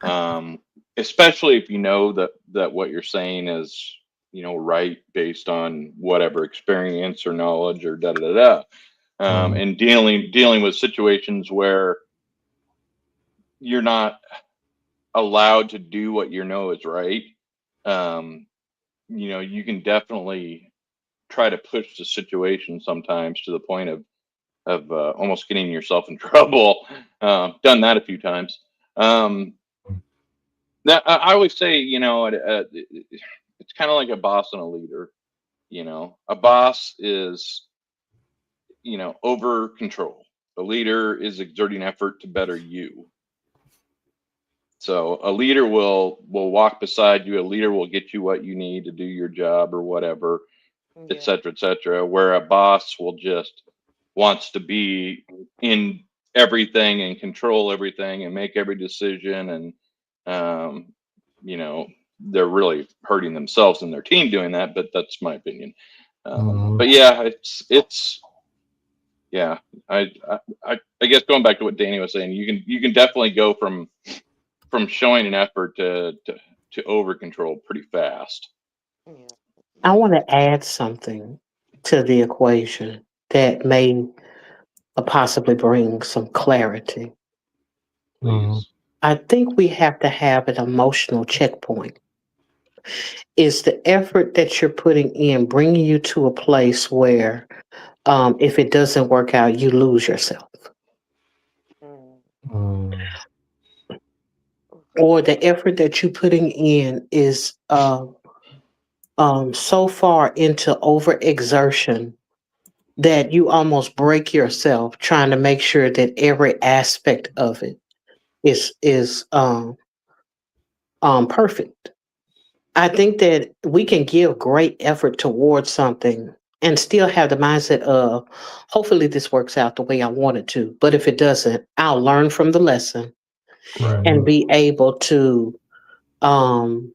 um, especially if you know that what you're saying is right based on whatever experience or knowledge or da da da. Mhm. And dealing with situations where you're not allowed to do what you know is right. Um, you can definitely try to push the situation sometimes to the point of almost getting yourself in trouble. Done that a few times. Um, that I always say, it's kind of like a boss and a leader. A boss is over control. A leader is exerting effort to better you. So a leader will walk beside you. A leader will get you what you need to do your job or whatever, et Yeah. cetera, et cetera. Where a boss will just wants to be in everything and control everything and make every decision, and um, you know they're really hurting themselves and their team doing that. But that's my opinion. Mhm. But yeah, it's yeah. I guess going back to what Danny was saying, you can definitely go from showing an effort to over control pretty fast. Yeah. I Yeah. want to add something to the equation that may possibly bring some clarity. Please. I think we have to have an emotional checkpoint. Is the effort that you're putting in bringing you to a place where, if it doesn't work out, you lose yourself? Mm. Or the effort that you're putting in is so far into overexertion that you almost break yourself trying to make sure that every aspect of it is perfect. I think that we can give great effort towards something and still have the mindset of hopefully this works out the way I want it to. But if it doesn't, I'll learn from the lesson and be able to um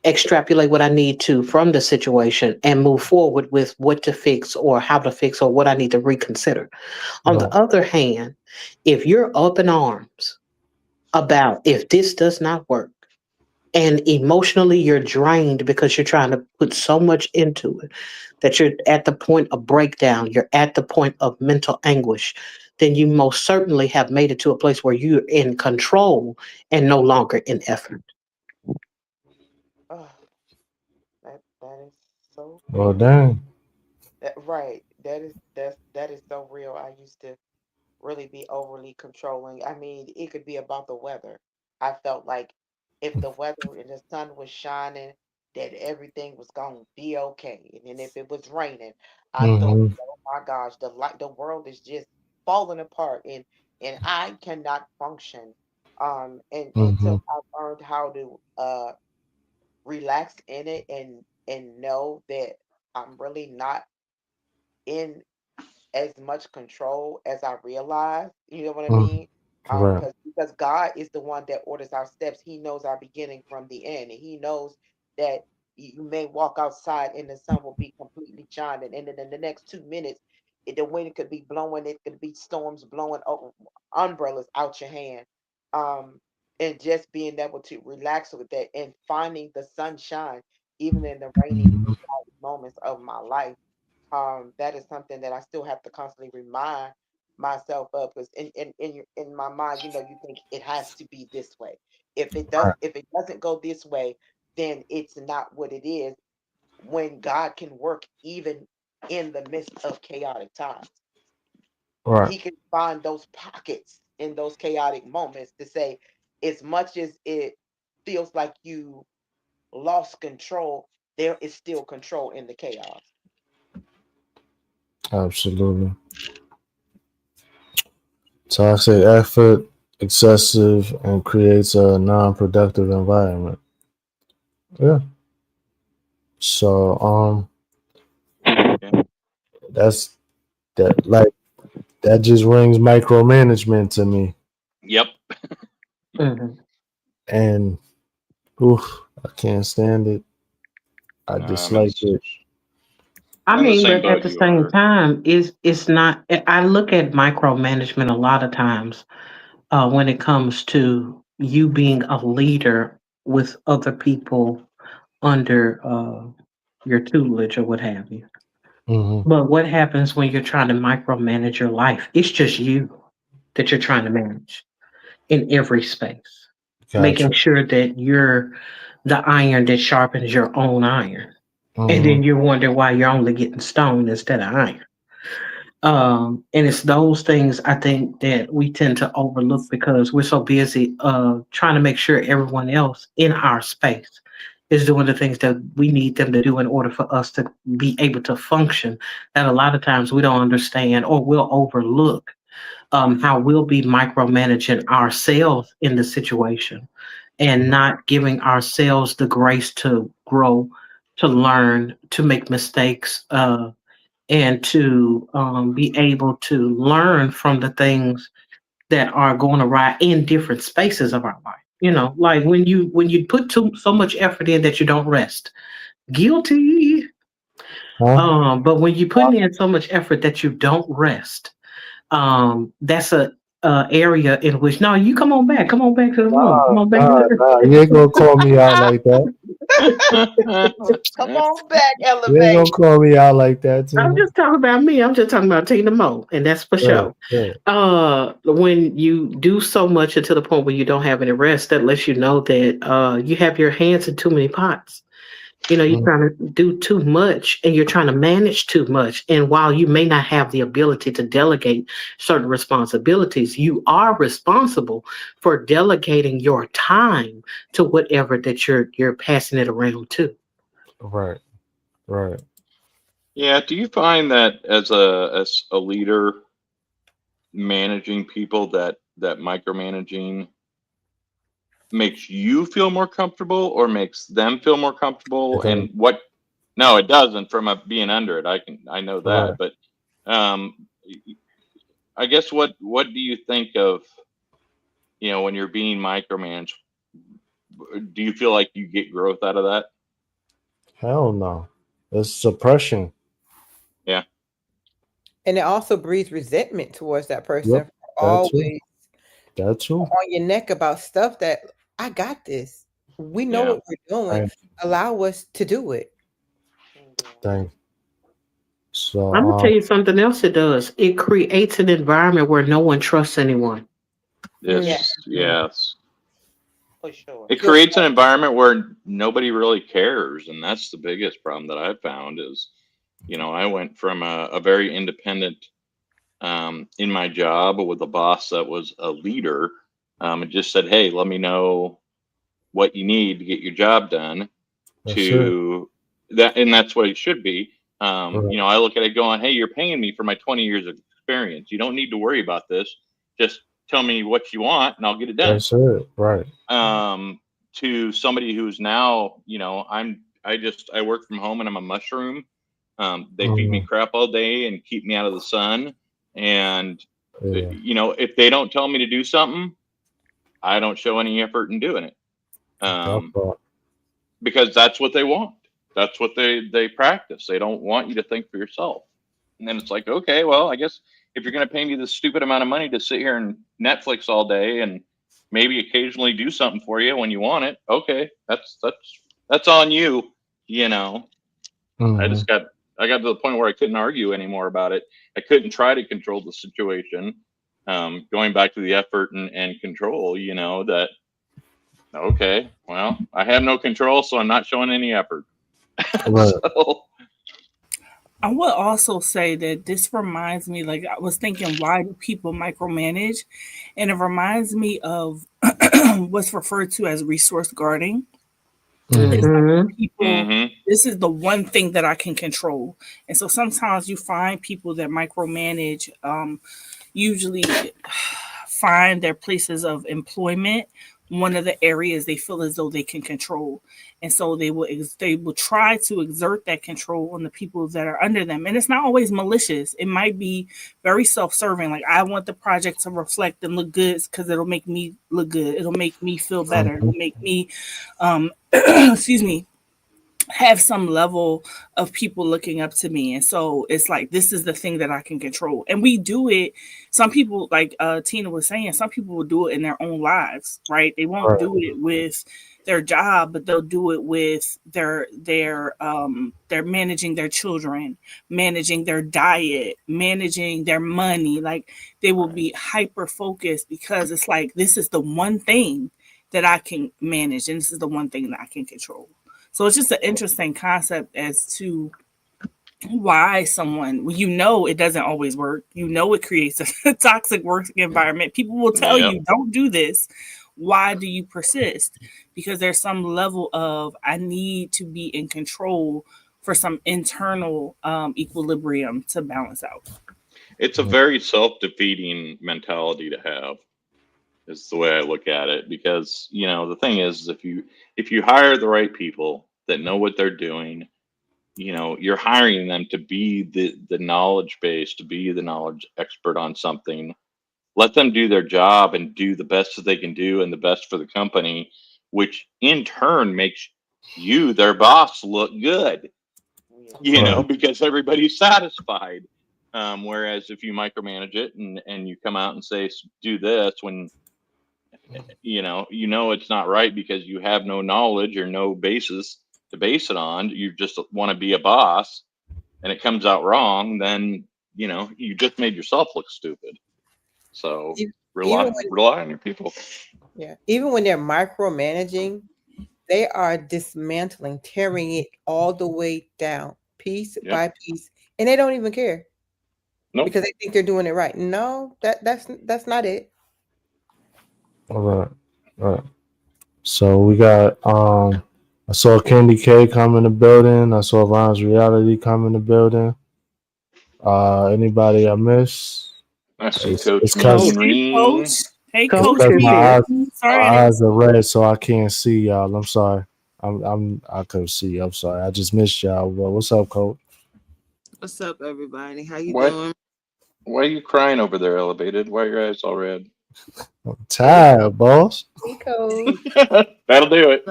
extrapolate what I need to from the situation and move forward with what to fix or how to fix or what I need to reconsider. On the other hand, if you're up in arms about if this does not work and emotionally you're drained because you're trying to put so much into it that you're at the point of breakdown, you're at the point of mental anguish, then you most certainly have made it to a place where you're in control and no longer in effort. Oh, that is so Well, real. dang. Right. That is so real. I used to really be overly controlling. I mean, it could be about the weather. I felt like if the weather and the sun was shining, that everything was going to be okay. And then if it was raining, I thought, Mm-hmm. oh my gosh, the world is just falling apart, and I cannot function. And Mm-hmm. until I learned how to relax in it and know that I'm really not in as much control as I realize. You know what I Mm-hmm. mean? Right. Because God is the one that orders our steps. He knows our beginning from the end, and He knows that you may walk outside and the sun will be completely shining, and then in the next 2 minutes, the wind could be blowing. It could be storms blowing umbrellas out your hand. Um, and just being able to relax with that and finding the sunshine, even in the rainy Mhm. moments of my life, that is something that I still have to constantly remind myself of, because in my mind, you think it has to be this way. Right. If it doesn't go this way, then it's not what it is. When God can work even in the midst of chaotic times, Right. He can find those pockets in those chaotic moments to say, as much as it feels like you lost control, there is still control in the chaos. Absolutely. Toxic effort, excessive, and creates a non-productive environment. Yeah. So Yeah. that's that like that just rings micromanagement to me. Yep. Mhm. And oof, I can't stand it. I I'm in, dislike it. I I'm in the mean, same but at boat the you same are. time, it's not. I look at micromanagement a lot of times when it comes to you being a leader with other people under your tutelage or what have you. Mm-hmm. But what happens when you're trying to micromanage your life? It's just you that you're trying to manage in every space, Gotcha. making sure that you're the iron that sharpens your own iron. And Mm-hmm. then you wonder why you're only getting stone instead of iron. And it's those things I think that we tend to overlook because we're so busy trying to make sure everyone else in our space is doing the things that we need them to do in order for us to be able to function. That a lot of times we don't understand or we'll overlook how we'll be micromanaging ourselves in the situation and not giving ourselves the grace to grow, to learn, to make mistakes, and to be able to learn from the things that are going awry in different spaces of our life. You know, like when you put so much effort in that you don't rest, guilty. Huh? But when you're putting in so much effort that you don't rest, that's a area in which no, you come on back to the room, come on back. Nah, you ain't gonna call me out like that. Come on back, You ain't elevate. gonna call me out like that, I'm Tina. just talking about me. I'm just talking about Tina Mo, and that's for Right, sure. right. When you do so much and to the point where you don't have any rest, that lets you know that you have your hands in too many pots. You're Mm, trying to do too much and you're trying to manage too much. And while you may not have the ability to delegate certain responsibilities, you are responsible for delegating your time to whatever that you're passing it around to. right, right. Yeah. Do you find that as a leader managing people that micromanaging makes you feel more comfortable or makes them feel more comfortable? It And don't- what? No, it doesn't. From being under it, I know that. Right. But um, I guess what do you think of when you're being micromanaged? Do you feel like you get growth out of that? Hell no. It's suppression. Yeah. And it also breeds resentment towards that person Yep. for That too. always That too. on your neck about stuff that I got this. We know Yeah. what we're doing. Right. Allow us to do it. Thing. So I'm gonna tell you something else it does. It creates an environment where no one trusts anyone. Yes. Yes. For sure. It creates an environment where nobody really cares, and that's the biggest problem that I've found is, I went from a very independent in my job with a boss that was a leader, and just said, "Hey, let me know what you need to get your job done." that's it. To that, and that's what it should be. Right. I look at it going, "Hey, you're paying me for my 20 years of experience. You don't need to worry about this. Just tell me what you want, and I'll get it done." That's it. Right. To somebody who's now, I work from home and I'm a mushroom. They feed me Mm, crap all day and keep me out of the sun. And yeah. if they don't tell me to do something, I don't show any effort in doing it. That part. Because that's what they want. That's what they practice. They don't want you to think for yourself. And then it's like, okay, well, I guess if you're going to pay me this stupid amount of money to sit here and Netflix all day and maybe occasionally do something for you when you want it, okay, that's on you. You know, I Mhm. just I got to the point where I couldn't argue anymore about it. I couldn't try to control the situation. Going back to the effort and control, that okay, well, I have no control, so I'm not showing any effort. Right. So, I would also say that this reminds me, like I was thinking, why do people micromanage? And it reminds me of what's referred to as resource guarding. It's Mhm. like Mhm. people, mhm. this is the one thing that I can control. And so sometimes you find people that micromanage, usually find their places of employment one of the areas they feel as though they can control, and so they will try to exert that control on the people that are under them. And it's not always malicious. It might be very self-serving, like I want the project to reflect and look good because it'll make me look good, it'll make me feel better, it'll Mhm. make me excuse me, have some level of people looking up to me. And so it's like, this is the thing that I can control. And we do it. Some people, like Tina was saying, some people will do it in their own lives, right? They won't Right. do it with their job, but they'll do it with they're managing their children, managing their diet, managing their money. Like they will be hyper focused because it's like, this is the one thing that I can manage, and this is the one thing that I can control. So it's just an interesting concept as to why someone, it doesn't always work. It creates a toxic work environment. People will tell Yep. you, don't do this. Why do you persist? Because there's some level of, I need to be in control for some internal equilibrium to balance out. It's a very self-defeating mentality to have, is the way I look at it. Because the thing is, if you hire the right people that know what they're doing, you're hiring them to be the knowledge base, to be the knowledge expert on something. Let them do their job and do the best that they can do and the best for the company, which in turn makes you, their boss, look good, Yeah. Right. because everybody's satisfied. Whereas if you micromanage it and you come out and say do this when you know it's not right because you have no knowledge or no basis to base it on, you just want to be a boss, and it comes out wrong, then you just made yourself look stupid. So E- rely Even when, rely on your people. yeah, even when they're micromanaging, they are dismantling, tearing it all the way down, piece Yeah. by piece, and they don't even care Nope. because they think they're doing it right. No, that's not it. All right. All right. So we got I saw Candy K come in the building. I saw Ron's Reality come in the building. Anybody I miss? I see It's Coach because Hey, Coach. Hey, Coach Coach. is my here. eyes, Sorry, my I didn't. eyes are red, so I can't see y'all. I'm sorry. I couldn't see. I'm sorry. I just missed y'all. But what's up, Coach? What's up, everybody? How you What? doing? Why are you crying over there, Elevated? Why are your eyes all red? I'm tired, boss. Nico. That'll do it.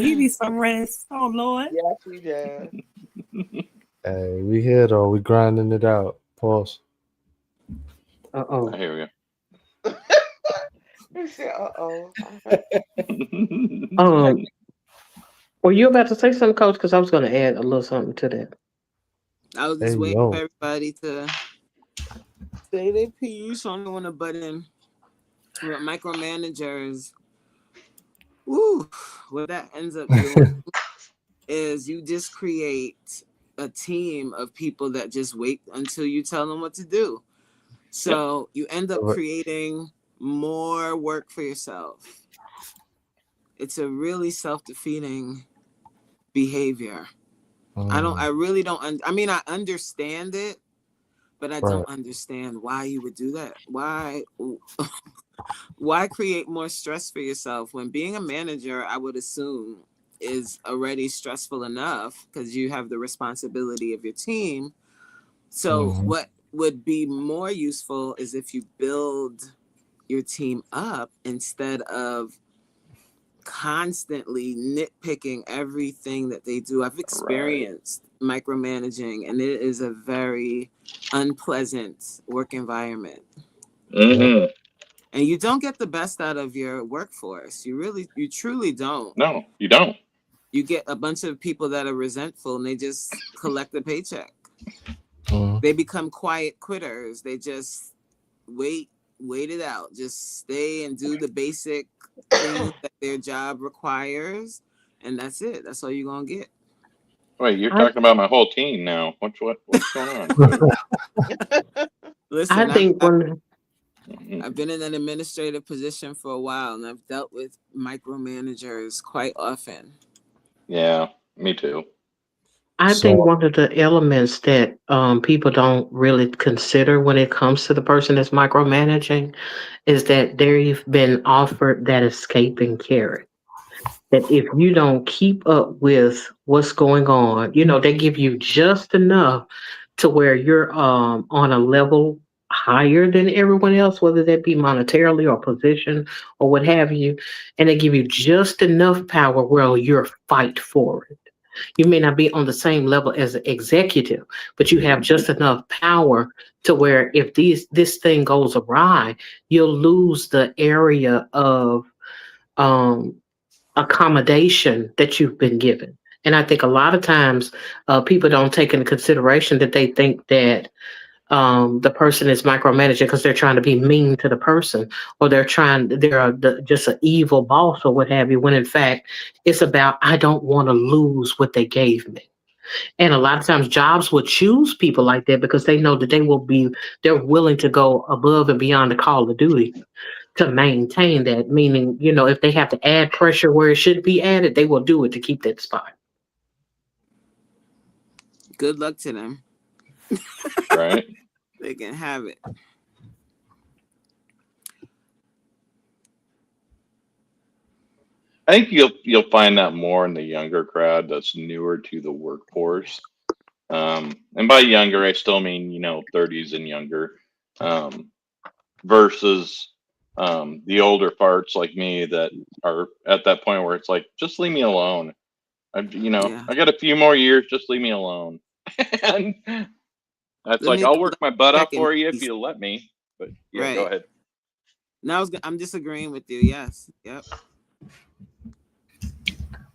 He needs some rest. Oh Lord. Yes, he does. Hey, we here though. We grinding it out. Pause. Uh-oh. Here He said, "Uh-oh." we go. Were you about to say something, Coach? Because I was going to add a little something to that. I was Hey, just waiting yo. for everybody to say their piece on the button. With micromanagers, what that ends up doing is you just create a team of people that just wait until you tell them what to do. So you end up Right. creating more work for yourself. It's a really self-defeating behavior. I really don't. I mean, I understand it, but I don't understand why you would do that. Why create more stress for yourself when being a manager, I would assume, is already stressful enough because you have the responsibility of your team. So what would be more useful is if you build your team up instead of constantly nitpicking everything that they do. I've experienced micromanaging, and it is a very unpleasant work environment. Mm-hmm. And you don't get the best out of your workforce. You truly don't. No, you don't. You get a bunch of people that are resentful and they just collect a paycheck. They become quiet quitters. They just wait it out. Just stay and do the basic things that their job requires, and that's it. That's all you're gonna get. Wait, you're talking about my whole team now. What's going on? Listen, I think I've been in an administrative position for a while, and I've dealt with micromanagers quite often. Yeah, me too. I think one of the elements that people don't really consider when it comes to the person that's micromanaging is that they've been offered that escaping carrot. That if you don't keep up with what's going on, they give you just enough to where you're on a level higher than everyone else, whether that be monetarily or position or what have you, and they give you just enough power where you're fight for it. You may not be on the same level as an executive, but you have just enough power to where if this thing goes awry, you'll lose the area of um, accommodation that you've been given. And I think a lot of times people don't take into consideration that they think that the person is micromanaging because they're trying to be mean to the person, or they're just an evil boss or what have you, when in fact it's about, I don't want to lose what they gave me. And a lot of times jobs will choose people like that because they know that they're willing to go above and beyond the call of duty to maintain that. Meaning, if they have to add pressure where it should be added, they will do it to keep that spot. Good luck to them. Right. They can have it. I think you'll find that more in the younger crowd that's newer to the workforce. And by younger, I still mean 30s and younger, versus the older farts like me that are at that point where it's like, just leave me alone. I got a few more years, just leave me alone. And That's Let like, me I'll work my butt off check in, for you if please. you let me. But yeah, go Right. ahead. Now I'm disagreeing with you. Yes. Yep.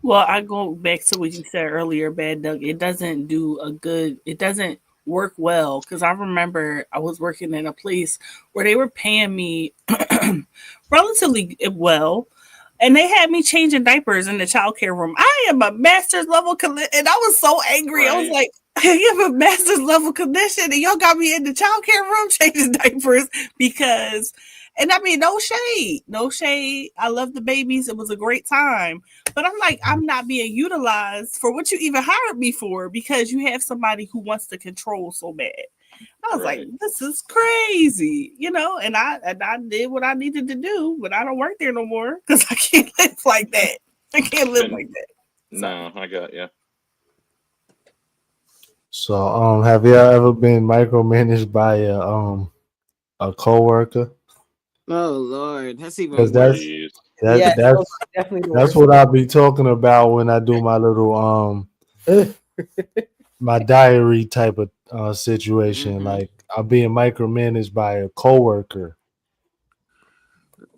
Well, I go back to what you said earlier, Bad Doug. It doesn't work well because I remember I was working in a place where they were paying me relatively well, and they had me changing diapers in the childcare room. I am a master's level and I was so angry. I was Right. like, you have a master's level condition, and y'all got me in the childcare room changing diapers because. And I mean, no shade. I love the babies. It was a great time. But I'm like, I'm not being utilized for what you even hired me for because you have somebody who wants to control so bad. I was like, Right. this is crazy, and I did what I needed to do, but I don't work there no more because I can't live like that. I can't live like that. No, I got you. So, have you ever been micromanaged by a coworker? Oh Lord, that's even Because worse. Please. Yes, that's those are definitely the that's worst. what I be talking about when I do my little my diary type of situation. Mhm. Like I'm being micromanaged by a coworker.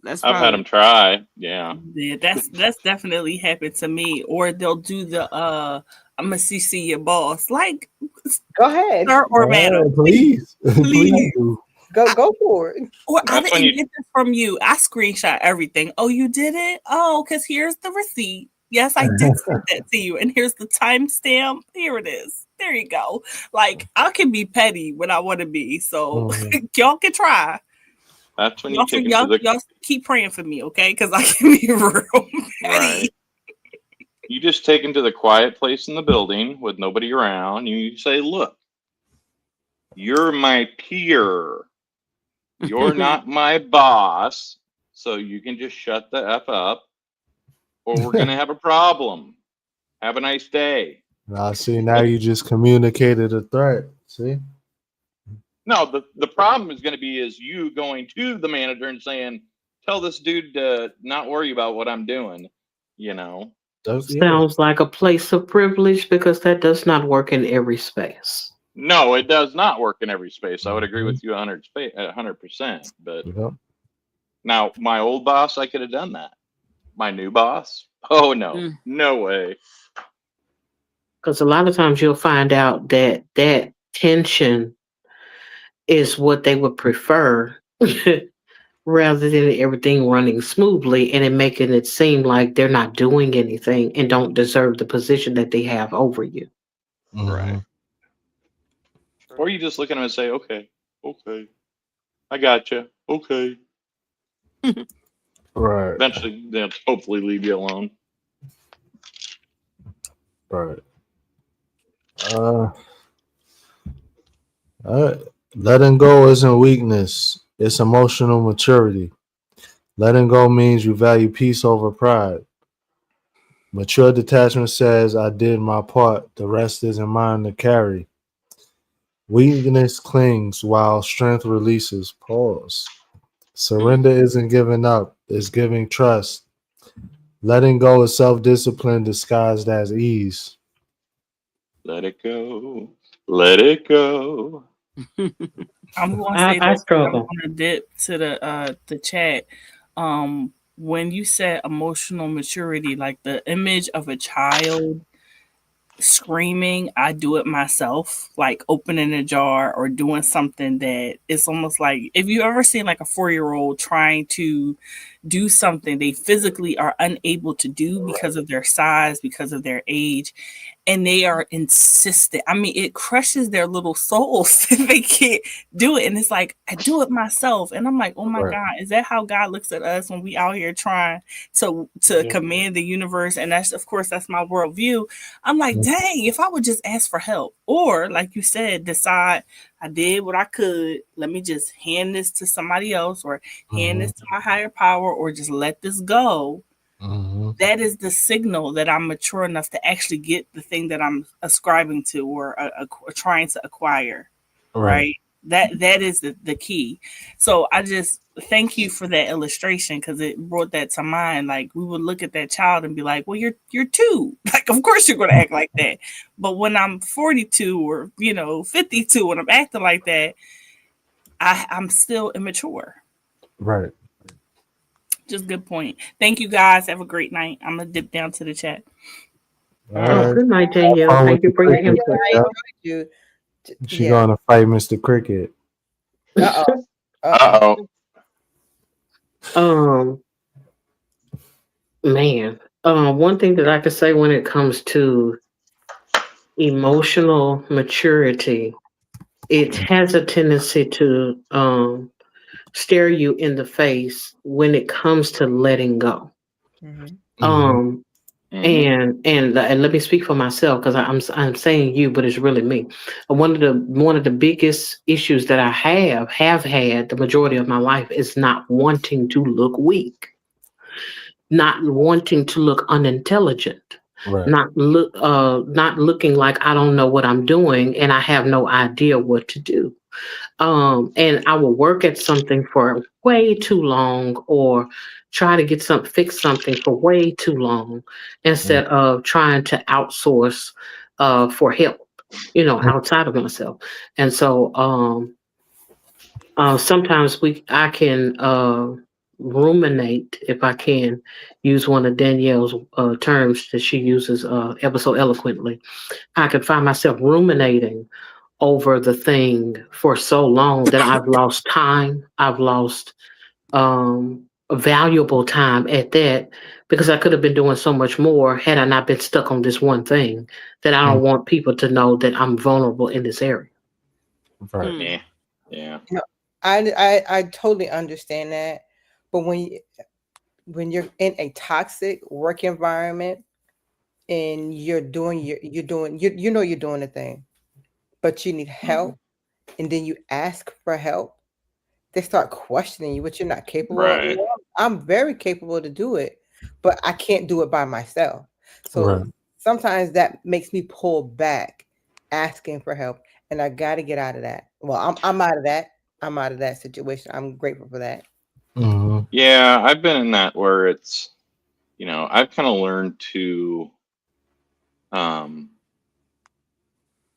That's I've had probably them try. Yeah. Yeah, that's definitely happened to me. Or they'll do the I'm gonna CC your boss, like Go ahead. sir or madam, Please, please please. do. Go for it. Or I That's when didn't you. get this from you. I screenshot everything. Oh, you did it? Oh, because here's the receipt. Yes, I did send that to you. And here's the timestamp. Here it is. There you go. Like, I can be petty when I want to be. So y'all can try. That's when you take them to the. Y'all keep praying for me, okay? Because I can be real petty. Right. You just take them to the quiet place in the building with nobody around. You say, look, you're my peer. You're not my boss. So you can just shut the F up or we're going to have a problem. Have a nice day. Now, see, now you just communicated a threat. See? No, the problem is going to be is you going to the manager and saying, tell this dude to not worry about what I'm doing, Sounds like a place of privilege because that does not work in every space. No, it does not work in every space. I would agree with you 100%. But Yep. now, my old boss, I could have done that. My new boss? Oh, no. No way. Because a lot of times you'll find out that that tension is what they would prefer rather than everything running smoothly and it making it seem like they're not doing anything and don't deserve the position that they have over you. Right. Or you just look at them and say, okay, I gotcha. Okay. Right. Eventually, they'll hopefully leave you alone. Right. Letting go isn't weakness. It's emotional maturity. Letting go means you value peace over pride. Mature detachment says, I did my part. The rest isn't mine to carry. Weakness clings while strength releases. Pause. Surrender isn't giving up. It's giving trust. Letting go is self-discipline disguised as ease. Let it go. Let it go. I'm going to say I this. I'm struggle. going to dip to the chat. When you said emotional maturity, like the image of a child screaming, I do it myself, like opening a jar or doing something that it's almost like if you ever seen like a 4-year-old trying to do something they physically are unable to do because of their size, because of their age, and they are insistent. I mean, it crushes their little souls if they can't do it. And it's like, I do it myself. And I'm like, oh my God, is that how God looks at us when we out here trying to command the universe? And that's, of course, that's my worldview. I'm like, dang, if I would just ask for help, or like you said, decide I did what I could. Let me just hand this to somebody else or hand this to my higher power or just let this go. That is the signal that I'm mature enough to actually get the thing that I'm ascribing to or trying to acquire. Right. That is the key. So I just thank you for that illustration, because it brought that to mind. Like, we would look at that child and be like, well, you're 2. Like, of course you're gonna act like that. But when I'm 42 or 52 and I'm acting like that, I'm still immature. Right. Just good point. Thank you guys. Have a great night. I'm gonna dip down to the chat. All Oh, right. good night, Danielle. Fun Thank with you the for your cricket. input. I Yeah. enjoyed you. She Yeah. going to fight Mr. Cricket. Uh-oh. Uh-oh. Man, one thing that I could say when it comes to emotional maturity, it has a tendency to stare you in the face when it comes to letting go. Mhm. Um, Mhm. and let me speak for myself, because I'm saying you, but it's really me. One of the biggest issues that I have had the majority of my life is not wanting to look weak, not wanting to look unintelligent, Right. not looking like I don't know what I'm doing and I have no idea what to do. And I will work at something for way too long, or try to fix something for way too long, instead of trying to outsource for help, outside of myself. And so sometimes I can ruminate, if I can use one of Danielle's terms that she uses ever so eloquently. I could find myself ruminating over the thing for so long that I've lost time. I've lost valuable time at that, because I could have been doing so much more had I not been stuck on this one thing that I don't want people to know that I'm vulnerable in this area. Right. Yeah. Yeah. I totally understand that, but when you're in a toxic work environment and you're doing you're doing the thing, but you need help, and then you ask for help, they start questioning you, what you're not capable of. Right. Well, I'm very capable to do it, but I can't do it by myself. So Right. sometimes that makes me pull back, asking for help, and I got to get out of that. Well, I'm out of that. I'm out of that situation. I'm grateful for that. Mm-hmm. Yeah, I've been in that where it's, I've kind of learned to,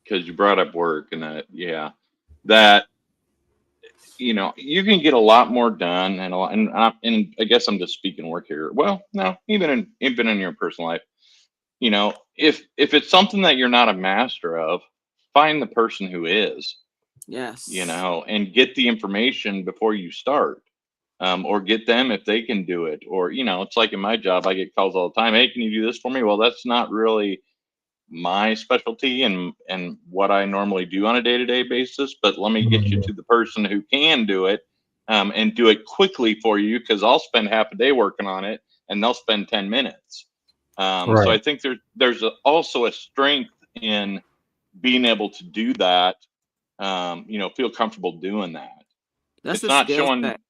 because you brought up work and that you can get a lot more done, and and I guess I'm just speaking work here. Well, no, even in your personal life, if it's something that you're not a master of, find the person who is, Yes. and get the information before you start. Or get them if they can do it. Or, it's like in my job, I get calls all the time. Hey, can you do this for me? Well, that's not really my specialty and what I normally do on a day-to-day basis, but let me get you to the person who can do it, and do it quickly for you, because I'll spend half a day working on it and they'll spend 10 minutes. So I think there's also a strength in being able to do that, feel comfortable doing that. That's It's a not skill showing set.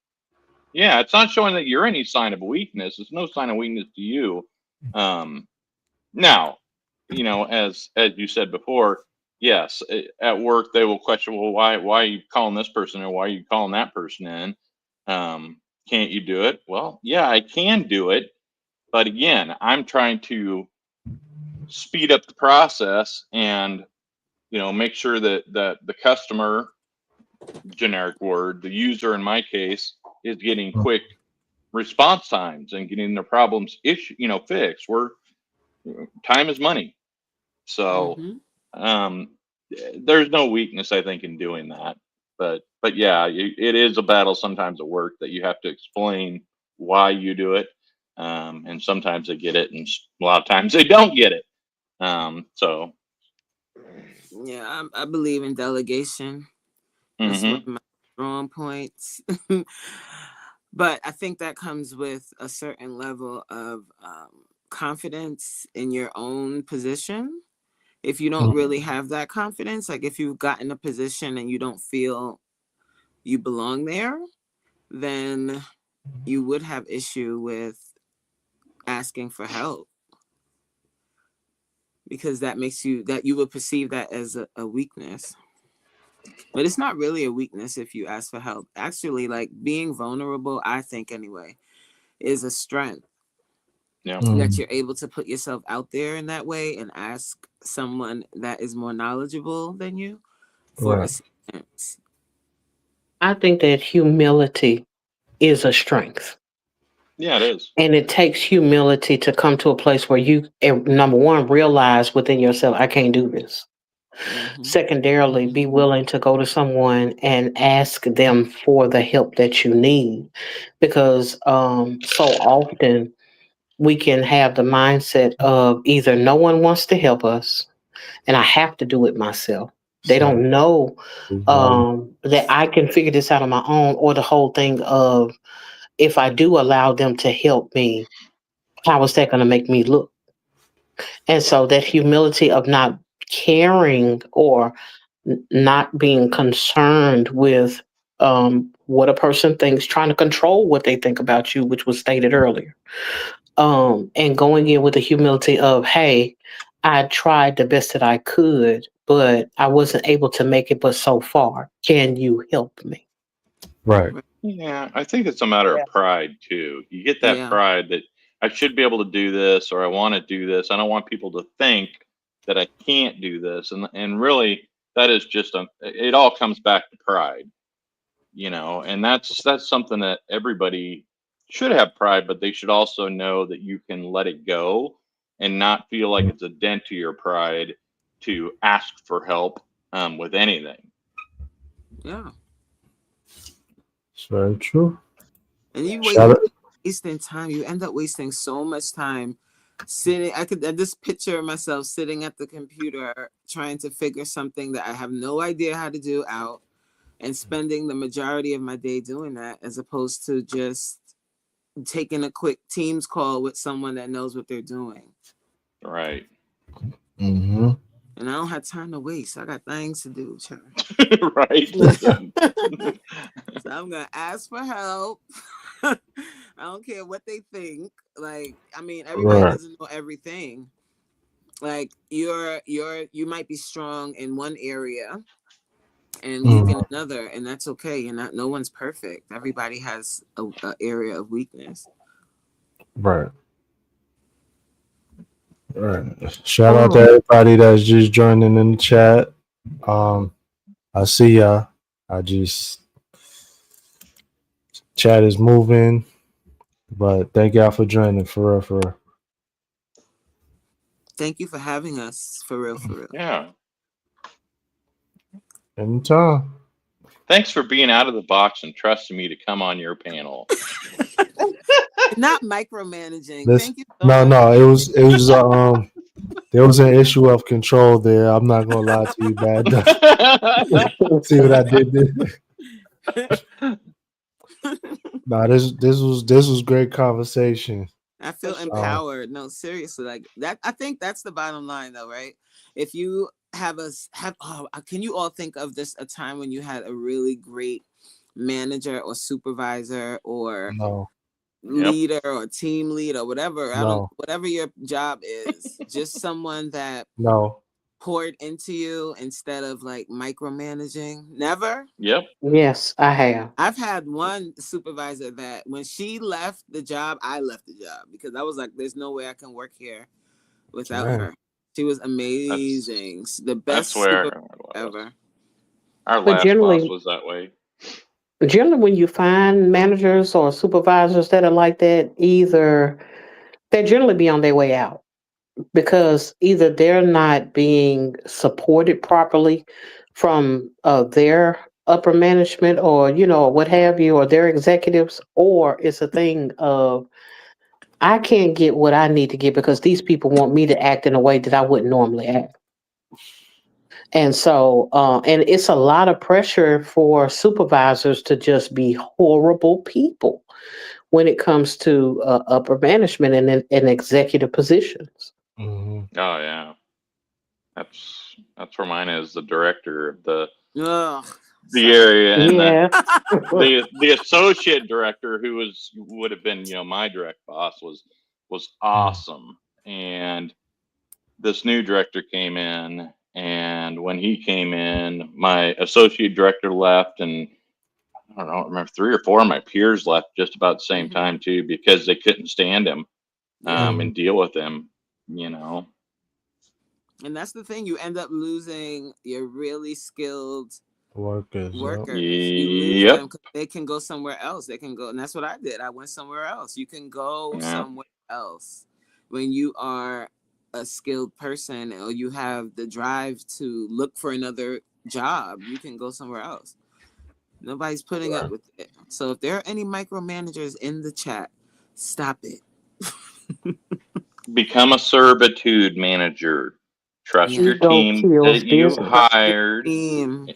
Yeah, it's not showing that you're any sign of weakness. It's no sign of weakness to you. Now, as you said before, yes, at work they will question, well, why are you calling this person, or why are you calling that person in? Can't you do it? Well, yeah, I can do it, but again, I'm trying to speed up the process and make sure that the customer, generic word, the user in my case, is getting quick response times and getting their problems fixed. Time is money. So Mhm. um there's no weakness, I think, in doing that. But yeah, it is a battle sometimes at work that you have to explain why you do it. And sometimes they get it and a lot of times they don't get it. So Yeah, I believe in delegation. That's one mhm. of my strong points. But I think that comes with a certain level of confidence in your own position. If you don't really have that confidence, like if you've gotten a position and you don't feel you belong there, then you would have issue with asking for help, because that makes you, that you would perceive that as a weakness. But it's not really a weakness if you ask for help. Actually, like being vulnerable, I think anyway, is a strength. Yeah. That you're able to put yourself out there in that way and ask someone that is more knowledgeable than you for Right. assistance. I think that humility is a strength. Yeah, it is. And it takes humility to come to a place where you, number one, realize within yourself, I can't do this. Mhm. Secondarily, be willing to go to someone and ask them for the help that you need. Because so often we can have the mindset of either no one wants to help us and I have to do it myself. They So, don't know that I can figure this out on my own, or the whole thing of if I do allow them to help me, how is that going to make me look? And so that humility of not caring or not being concerned with what a person thinks, trying to control what they think about you, which was stated earlier. And going in with the humility of, hey, I tried the best that I could, but I wasn't able to make it but so far. Can you help me? right. Yeah, I think it's a matter Yeah. of pride too. You get that Yeah. pride that I should be able to do this, or I want to do this. I don't want people to think that I can't do this, and really that is just it all comes back to pride, and that's something that everybody should have pride, but they should also know that you can let it go and not feel like it's a dent to your pride to ask for help with anything. Yeah. It's very true. And you Shout out. wasting time. You end up wasting so much time sitting. I just picture myself sitting at the computer trying to figure something that I have no idea how to do out, and spending the majority of my day doing that, as opposed to just taking a quick Teams call with someone that knows what they're doing. Right. Mm-hmm. And I don't have time to waste. I got things to do, child. Right. So I'm gonna ask for help. I don't care what they think. Like, I mean, everybody Right. doesn't know everything. Like you might be strong in one area and weak in another, and that's okay. No one's perfect. Everybody has a area of weakness. Right. Right. Shout out to everybody that's just joining in the chat. I see y'all. Chat is moving, but thank y'all for joining, for real, for real. Thank you for having us, for real, for real. Yeah. Anytime. Thanks for being out of the box and trusting me to come on your panel. Not micromanaging. Listen, Thank you so much. no, it was there was an issue of control there. I'm not gonna lie to you, bad. See what I did there? Nah, this was great conversation. I feel empowered. No, seriously, like that. I think that's the bottom line, though, right? If you can you all think of this a time when you had a really great manager or supervisor or leader or team lead or whatever? Whatever your job is, just someone that poured into you instead of like micromanaging. Never? Yep. Yes, I have. I've had one supervisor that when she left the job, I left the job because I was like, there's no way I can work here without her. She was amazing. The best supervisor ever. Our last boss was that way. Generally, when you find managers or supervisors that are like that, either they generally be on their way out, because either they're not being supported properly from their upper management, or what have you, or their executives, or it's a thing of I can't get what I need to get because these people want me to act in a way that I wouldn't normally act. And so, and it's a lot of pressure for supervisors to just be horrible people when it comes to upper management and executive positions. Mm-hmm. Oh yeah, that's where mine is. The director of the area, and the associate director, who would have been my direct boss, was awesome. And this new director came in, And when he came in, my associate director left, and I don't know, I remember 3 or 4 of my peers left just about the same time too, because they couldn't stand him and deal with him, you know. And that's the thing, you end up losing your really skilled Workers. workers. You lose Yep. them because they can go somewhere else. They can go, and that's what I did. I went somewhere else. You can go somewhere else when you are a skilled person or you have the drive to look for another job. You can go somewhere else. Nobody's putting up with it. So if there are any micromanagers in the chat, stop it. Become a servitude manager. Trust your Ego team kills that you business. hired. Team.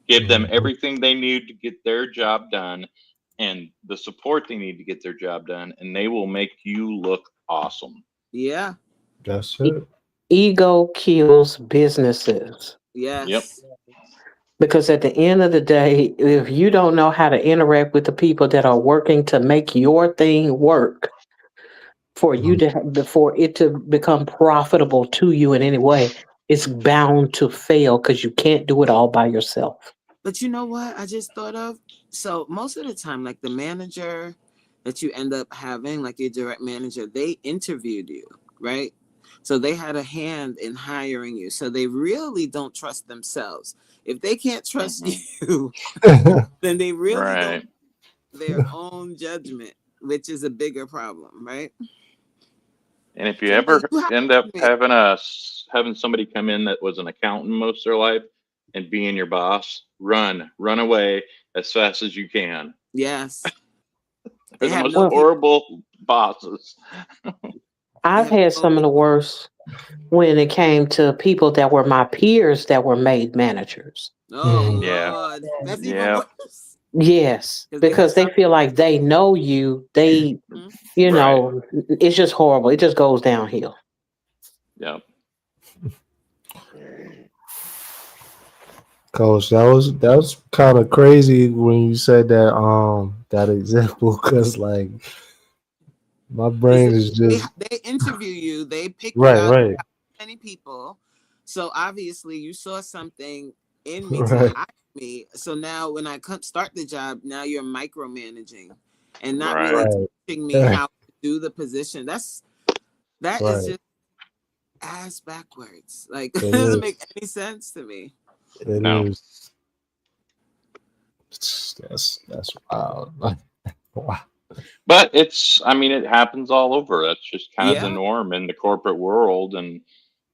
Give them everything they need to get their job done and the support they need to get their job done, and they will make you look awesome. Yeah. That's it. Ego kills businesses. Yes. Yep. Because at the end of the day, if you don't know how to interact with the people that are working to make your thing work, for you to for it to become profitable to you in any way, it's bound to fail because you can't do it all by yourself. But you know what I just thought of? So most of the time, like the manager that you end up having, like your direct manager, they interviewed you, right? So they had a hand in hiring you. So they really don't trust themselves. If they can't trust you, then they really don't their own judgment, which is a bigger problem, right? And if you ever end up having somebody come in that was an accountant most of their life and being your boss, run away as fast as you can. Yes. They're the most horrible bosses. I've had some of the worst when it came to people that were my peers that were made managers. Oh, yeah. Lord. That's even worse. Yes, because they feel like they know you. They, you know, it's just horrible. It just goes downhill. Yeah. Coach, that was kind of crazy when you said that that example, because like my brain is just they interview you, they pick right. many people, so obviously you saw something in me to hire me. So now when I start the job, now you're micromanaging and not really teaching me how to do the position. That is just ass backwards. Like it doesn't make any sense to me. It is. That's wild. Wow. But I mean, it happens all over. That's just kind of the norm in the corporate world. And,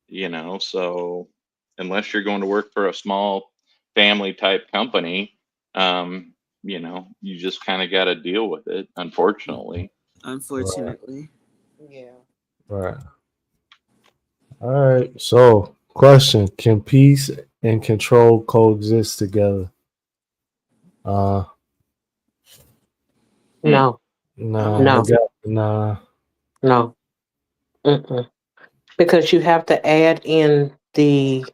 you know, so unless you're going to work for a small family type company, you know, you just kind of got to deal with it, unfortunately. Yeah. Right. All right. So, question: can peace and control coexist together? No. Because you have to add in the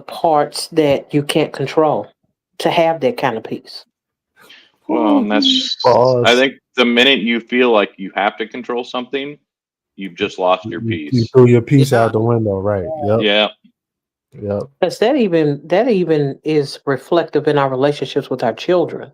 parts that you can't control to have that kind of peace. Well, and I think the minute you feel like you have to control something, you've just lost your peace. You threw your peace out the window, right? Yep. Because that even is reflective in our relationships with our children.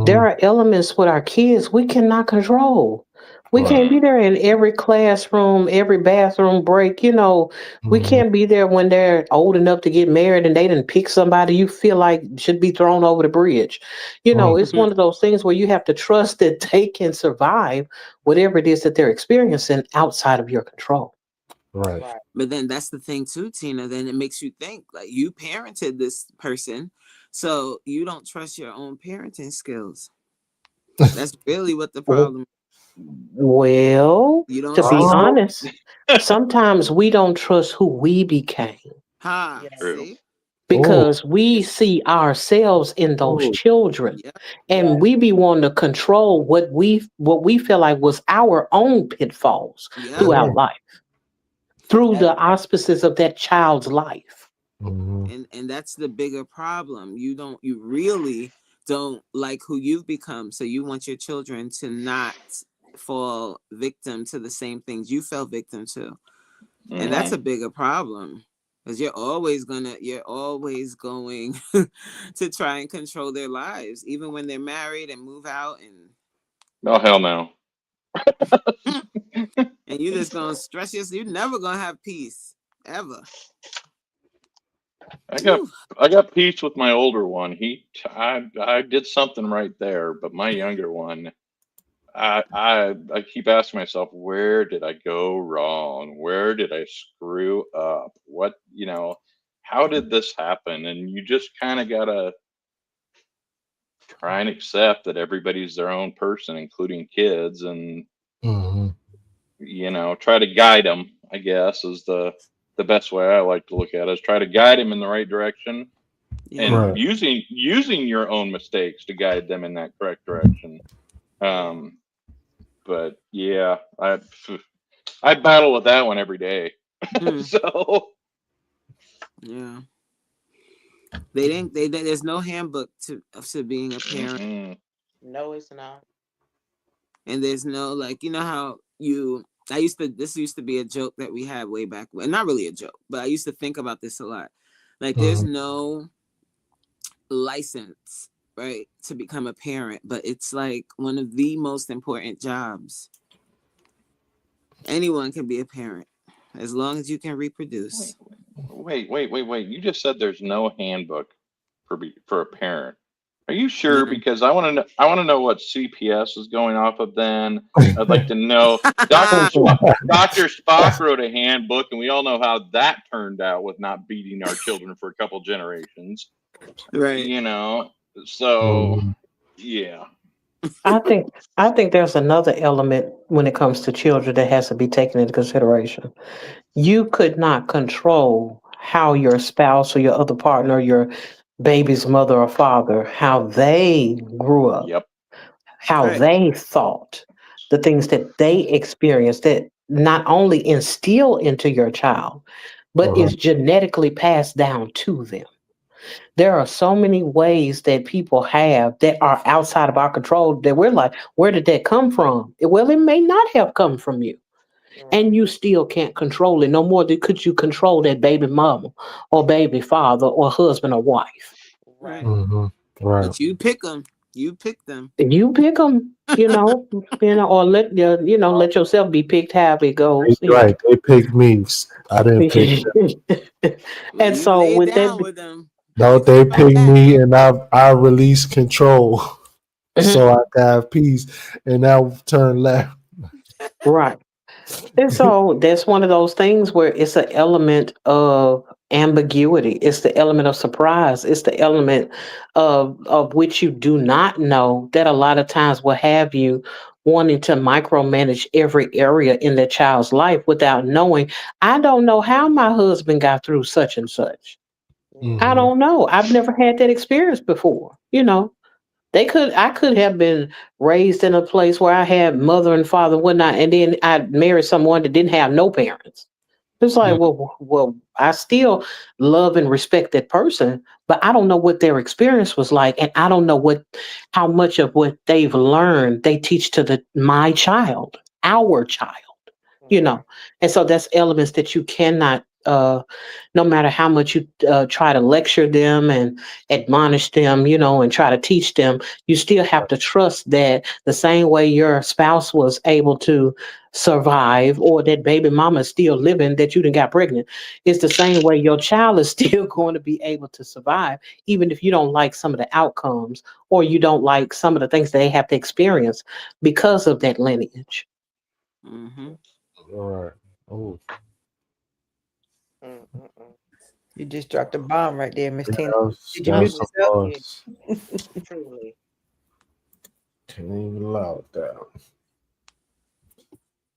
There are elements with our kids we cannot control. We can't be there in every classroom, every bathroom break. You know, we can't be there when they're old enough to get married and they didn't pick somebody you feel like should be thrown over the bridge. You know, it's one of those things where you have to trust that they can survive whatever it is that they're experiencing outside of your control. Right. But then that's the thing too, Tina. Then it makes you think like you parented this person, so you don't trust your own parenting skills. That's really what the problem is. Well, to be honest, sometimes we don't trust who we became. See? Because we see ourselves in those children, and we be wanting to control what we feel like was our own pitfalls throughout life, through the auspices of that child's life. And that's the bigger problem. You really don't like who you've become, so you want your children to not fall victim to the same things you fell victim to, and that's a bigger problem. because you're always going to try and control their lives, even when they're married and move out, Oh hell no. and you're just gonna stress yourself. You're never gonna have peace ever. I got peace with my older one. I did something right there, but my younger one, I keep asking myself, where did I go wrong? Where did I screw up? What, how did this happen? And you just kind of gotta try and accept that everybody's their own person, including kids, and try to guide them, I guess, is the best way I like to look at it, is try to guide them in the right direction, and Right. using your own mistakes to guide them in that correct direction. But yeah, I battle with that one every day. So yeah, there's no handbook to being a parent. No, it's not. And there's no, how this used to be a joke that we had way back when. Not really a joke, but I used to think about this a lot. Like, there's no license, right, to become a parent, but it's like one of the most important jobs. Anyone can be a parent as long as you can reproduce. Wait. You just said there's no handbook for a parent. Are you sure? Because I want to know what CPS is going off of. Then I'd like to know. Dr. Spock wrote a handbook, and we all know how that turned out with not beating our children for a couple generations. Right. So yeah. I think there's another element when it comes to children that has to be taken into consideration. You could not control how your spouse or your other partner, your baby's mother or father, how they grew up, how they thought, the things that they experienced that not only instill into your child, but is genetically passed down to them. There are so many ways that people have that are outside of our control that we're like, where did that come from? Well, it may not have come from you. And you still can't control it no more than could you control that baby mama or baby father or husband or wife. Right. But you pick them. You pick them. You pick them, or let let yourself be picked how it goes. Right. They picked me. I didn't pick them. And so with that, with them. No, they picked me, and I release control, so I can have peace, and now turn left. Right. And so that's one of those things where it's an element of ambiguity. It's the element of surprise. It's the element of which you do not know that a lot of times will have you wanting to micromanage every area in the child's life without knowing. I don't know how my husband got through such and such. I don't know. I've never had that experience before. I could have been raised in a place where I had mother and father and whatnot, and then I married someone that didn't have no parents. It's like, well, I still love and respect that person, but I don't know what their experience was like, and I don't know how much of what they've learned they teach to my child, our child, And so that's elements that you cannot. No matter how much you try to lecture them and admonish them, and try to teach them, you still have to trust that the same way your spouse was able to survive, or that baby mama is still living, that you done got pregnant, it's the same way your child is still going to be able to survive, even if you don't like some of the outcomes, or you don't like some of the things they have to experience because of that lineage. All right. Oh. You just dropped a bomb right there, Miss Tina. Did you That mute was yourself? Truly. Can't even allow that.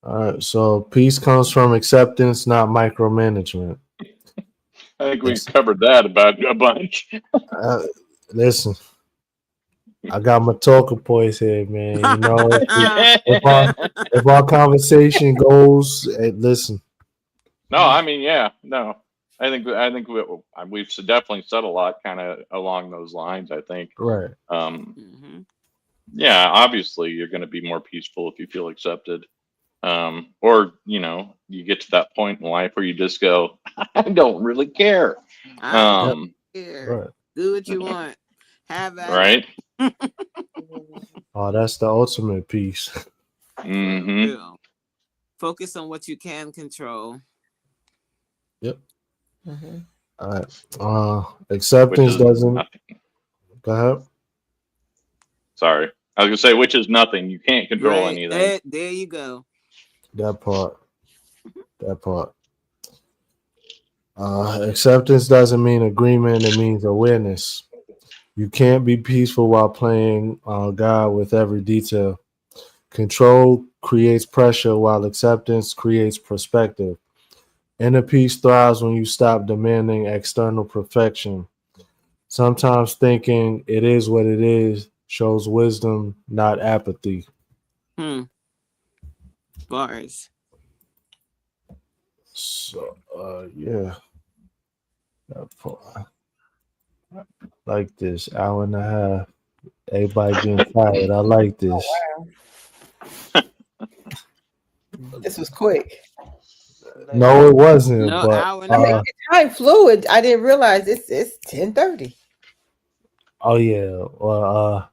All right. So peace comes from acceptance, not micromanagement. I think we've covered that about a bunch. Listen, I got my talking points here, man. If our conversation goes, listen. No, I mean, yeah, no. I think we've definitely said a lot kind of along those lines, I think. Right. Yeah, obviously you're going to be more peaceful if you feel accepted. Or, you know, you get to that point in life where you just go, I don't really care. I don't care. Right. Do what you want. Have at Right. it. Oh, that's the ultimate piece. Mm-hmm. Real. Focus on what you can control. Yep. Mhm. All right. Acceptance doesn't. Nothing. Go ahead. Sorry. I was gonna say, which is nothing. You can't control Right. anything. There you go. That part. Acceptance doesn't mean agreement. It means awareness. You can't be peaceful while playing God with every detail. Control creates pressure while acceptance creates perspective. Inner peace thrives when you stop demanding external perfection. Sometimes thinking it is what it is shows wisdom, not apathy. Bars. So, yeah. That part. Like this hour and a half. Everybody getting tired. I like this. This was quick. No, it wasn't. No, but hour and I mean, the time flew. I didn't realize it's 10:30. oh yeah. Well,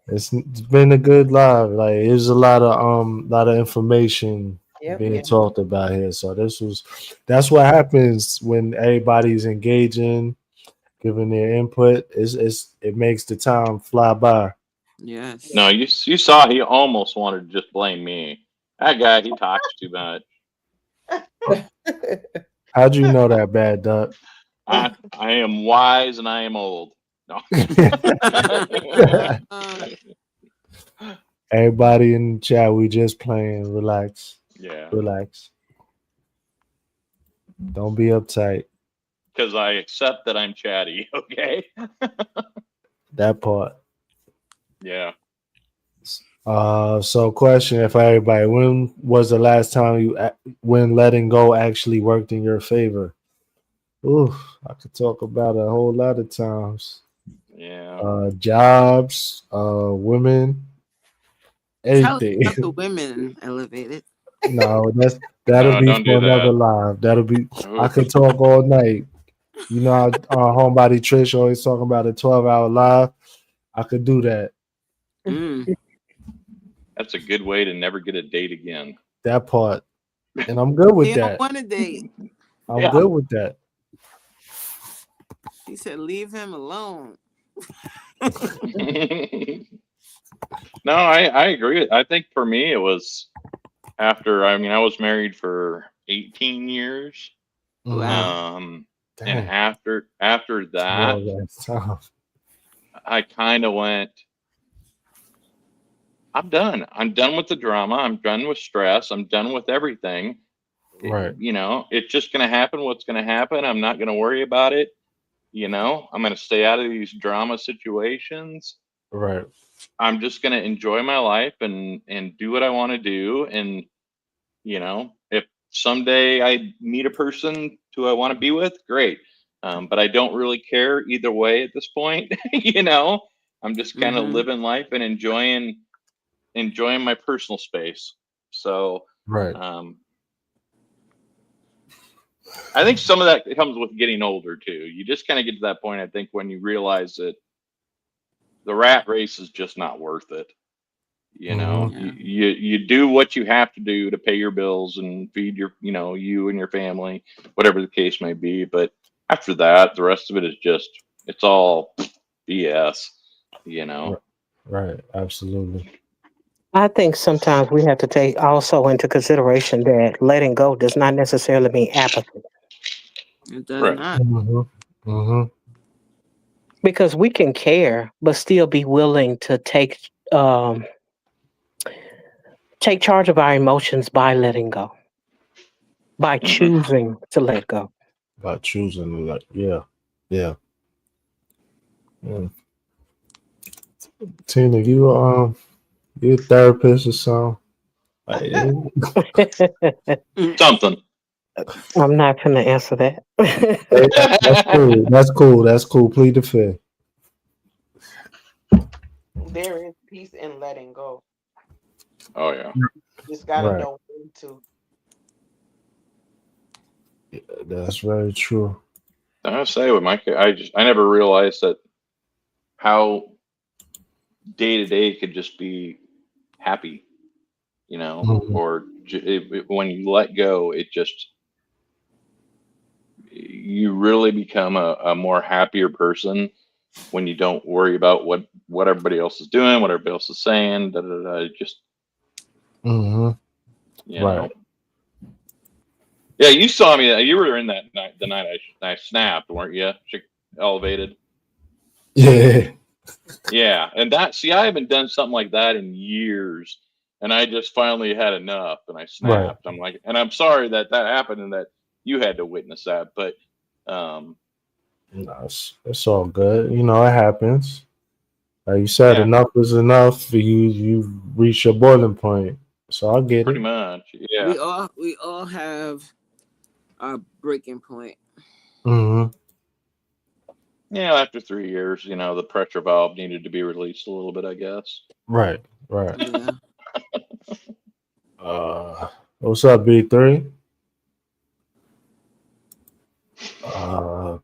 it's been a good live. Like there's a lot of information Yep. being talked about here. So that's what happens when everybody's engaging, giving their input. It makes the time fly by. Yes. No, you saw he almost wanted to just blame me. That guy, he talks too much. How'd you know that, Bad Duck? I am wise and I am old. No. Everybody in the chat, we just playing. Relax. Yeah. Relax. Don't be uptight. Because I accept that I'm chatty. Okay. That part. Yeah. So question for everybody: when was the last time when letting go actually worked in your favor? Ooh, I could talk about it a whole lot of times. Yeah. Jobs, women, Tell us anything. about the women elevated. No, that'll No, be don't for do another that. live. That'll be. I Oof. could talk all night. You know, our homebody Trish always talking about a 12-hour live. I could do that. That's a good way to never get a date again. That part, and I'm good with He that. don't want a date. I'm good with that. He said, "Leave him alone." No, I agree. I think for me it was after. I mean, I was married for 18 years. Wow. And Dang. after that, Oh, that's tough. I kind of went, I'm done. I'm done with the drama. I'm done with stress. I'm done with everything. Right. You know, it's just going to happen. What's going to happen? I'm not going to worry about it. You know, I'm going to stay out of these drama situations. Right. I'm just going to enjoy my life and do what I want to do. And, you know, if someday I meet a person who I want to be with, great. But I don't really care either way at this point. You know, I'm just kind of living life and enjoying my personal space. So, right. I think some of that comes with getting older too. You just kind of get to that point, I think, when you realize that the rat race is just not worth it. You know, you do what you have to do to pay your bills and feed your, you know, you and your family, whatever the case may be. But after that, the rest of it is just, it's all BS, you know? Right. Absolutely. I think sometimes we have to take also into consideration that letting go does not necessarily mean apathy. It does not. Because we can care, but still be willing to take charge of our emotions by letting go, by choosing to let go. By choosing to let, yeah. Tina, you a therapist or something? Something. I'm not going to answer that. That's cool. Plead the fifth. There is peace in letting go. Oh yeah. Just gotta Right. know when to. That's very true. I say with my kid, I never realized that how day to day could just be happy, Mhm. or when you let go, it just you really become a more happier person when you don't worry about what everybody else is doing, what everybody else is saying. Da, da, da, just Mhm. you Right. know. Yeah, you saw me. You were in that night. The night I snapped, weren't you? Elevated. Yeah. Yeah, and I haven't done something like that in years, and I just finally had enough, and I Right. snapped. I'm like, and I'm sorry that happened and that you had to witness that, but No, it's all good. You know, it happens. Like you said, yeah, enough is enough. You reach your boiling point. So I get pretty it. much. Yeah, We all have our breaking point. Hmm. yeah. After 3 years, the pressure valve needed to be released a little bit, I guess. Right. Right. Yeah. What's up, B3?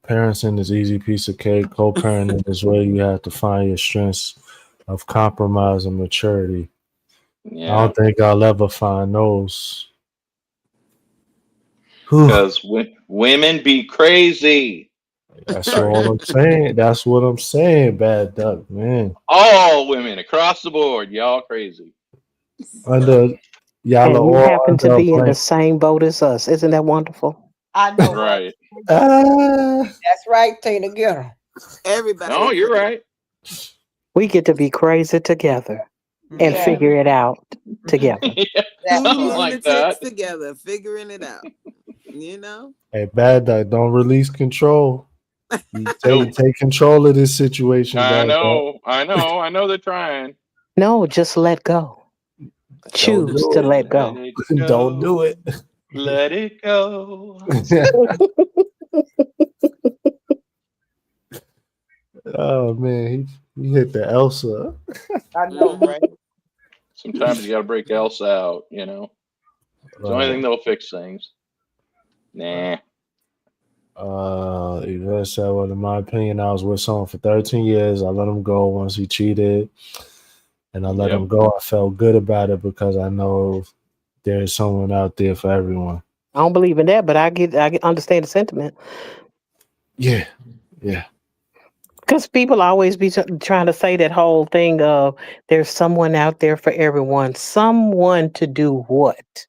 Parenting is easy piece of cake. Co-parenting is where you have to find your strengths of compromise and maturity. I Yeah, don't think I'll ever find those. Whew. because women be crazy. That's Sorry, what I'm saying. That's what I'm saying. Bad duck, man. all women across the board, y'all crazy. Under y'all are And you all happen to under a be in the blanket. same boat as us. Isn't that wonderful? I know, right? Right? Ah, That's right, Tina. Get her. Everybody. No, you're right. We get to be crazy together and Yeah. figure it out together. Yeah, That something Two part. like that. lunatics together, figuring it out. You know? hey, bad duck, don't release control. You Nope. take control of this situation, I bad duck. know. I know. I know they're trying. No, just let go. Don't Choose do to it. let Let go. it Don't do go. it. Let it go. Oh man, he hit the Elsa. I know, Mhm. right? Sometimes you got to break Elsa out. It's the only thing Right. that'll fix things. Nah. Yvette said, well, in my opinion, I was with someone for 13 years. I let him go once he cheated, and I let him Yep. go. I felt good about it because I know there's someone out there for everyone. I don't believe in that, but understand the sentiment. Yeah, yeah, Because people always be trying to say that whole thing of there's someone out there for everyone. Someone to do what?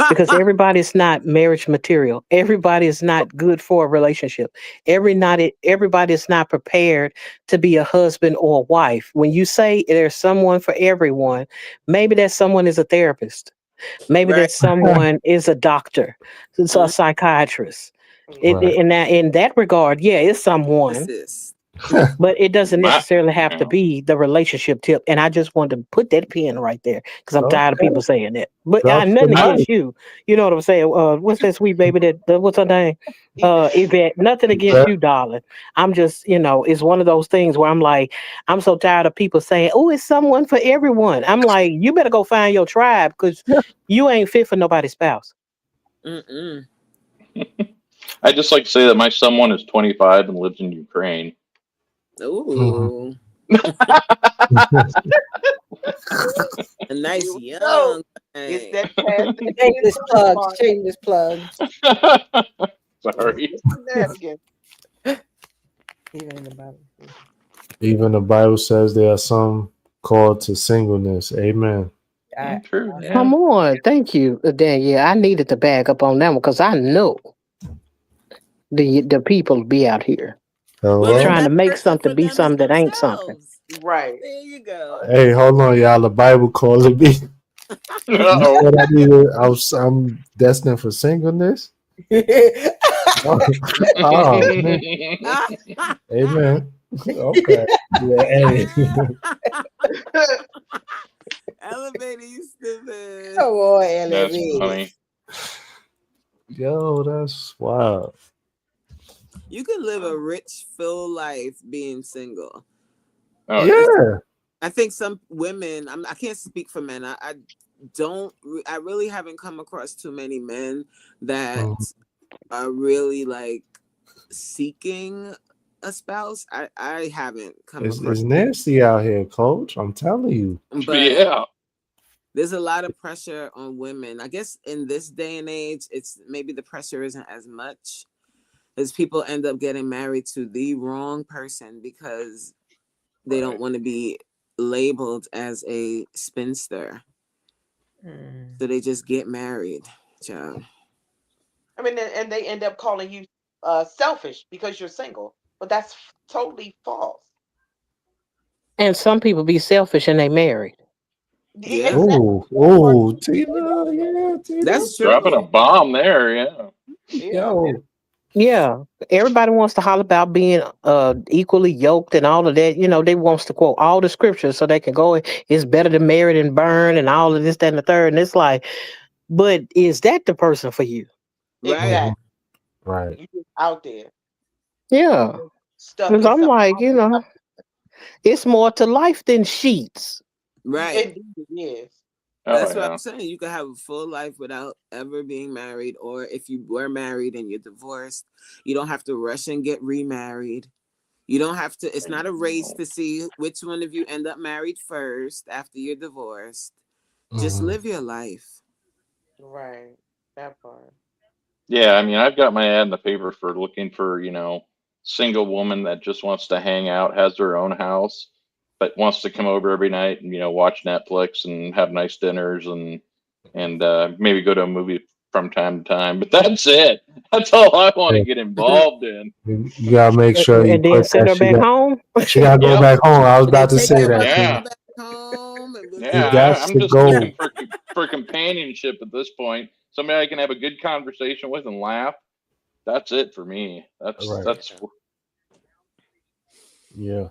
Because everybody's not marriage material. Everybody is not good for a relationship. Everybody is not prepared to be a husband or a wife. When you say there's someone for everyone, maybe that someone is a therapist. Maybe Right. that someone is a doctor, it's a Mhm. psychiatrist. right. In that regard, yeah, it's someone, This. but it doesn't My, necessarily have to yeah. be the relationship tip. And I just wanted to put that pin right there because I'm tired of Okay, people saying that. But drops the nothing mic. against you. You know what I'm saying? What's that sweet baby? What's her name? Yvette. Nothing against you, darling. I'm just, it's one of those things where I'm like, I'm so tired of people saying, "Oh, it's someone for everyone." I'm like, you better go find your tribe because you ain't fit for nobody's spouse. Mm-mm. I just like to say that my someone is 25 and lives in Ukraine. Mhm. Ooh. A nice Here we young go. It's thing. that past the Shameless kids plug. part. Shameless plug. Sorry. Shenanigans. Even in the Bible. Even the Bible says there are some called to singleness. Amen. I, True. Yeah. Come on, thank you, Danielle. I needed to back up on that one because I know the people be out here Well, Hello. let trying to that make person something for be them is something that ain't something. themselves. Right. There you go. Hey, hold on, y'all. The Bible calling me. You Uh-oh. said I'm destined for singleness. Oh man. Amen. Okay. Yeah. Hey. Elevator, you stupid. Come on, That's Ellie. funny. Yo, that's wild. You can live a rich, full life being single. Oh yeah. Yeah. I think some women, I can't speak for men. I really haven't come across too many men that are really like seeking a spouse. I haven't come It's across, nasty out here, coach. I'm telling you. but Yeah. there's a lot of pressure on women. I guess in this day and age, it's maybe the pressure isn't as much as people end up getting married to the wrong person because they don't want to be labeled as a spinster. So they just get married. Child. I mean, and they end up calling you selfish because you're single, but that's totally false. And some people be selfish and they married. Yeah. Oh, Tina, yeah, Tina. That's true. Dropping a bomb there, yeah. Yo, Yeah, everybody wants to holler about being equally yoked and all of that. You know, they wants to quote all the scriptures so they can go. It's better to marry than burn and all of this, that, and the third. And it's like, but is that the person for you? Right. Exactly. right. You just out there Yeah, stuck. because in I'm some- like, you know, it's more to life than sheets. Right. It is. Oh, That's what yeah. I'm saying. You can have a full life without ever being married, or if you were married and you're divorced, you don't have to rush and get remarried. You don't have to. It's not a race to see which one of you end up married first after you're divorced. Just live your life. Right. That part. Yeah, I mean, I've got my ad in the paper for looking for, single woman that just wants to hang out, has her own house, but wants to come over every night and, watch Netflix and have nice dinners and maybe go to a movie from time to time. But that's it. That's all I want to get involved in. You gotta make sure you And then put send her that. back home. She gotta go Yep. back home. I was about to Take say your that. Yeah. husband back home and You Yeah, got I'm to just go. looking for companionship at this point. Somebody I can have a good conversation with and laugh. That's it for me. Right. That's Yeah,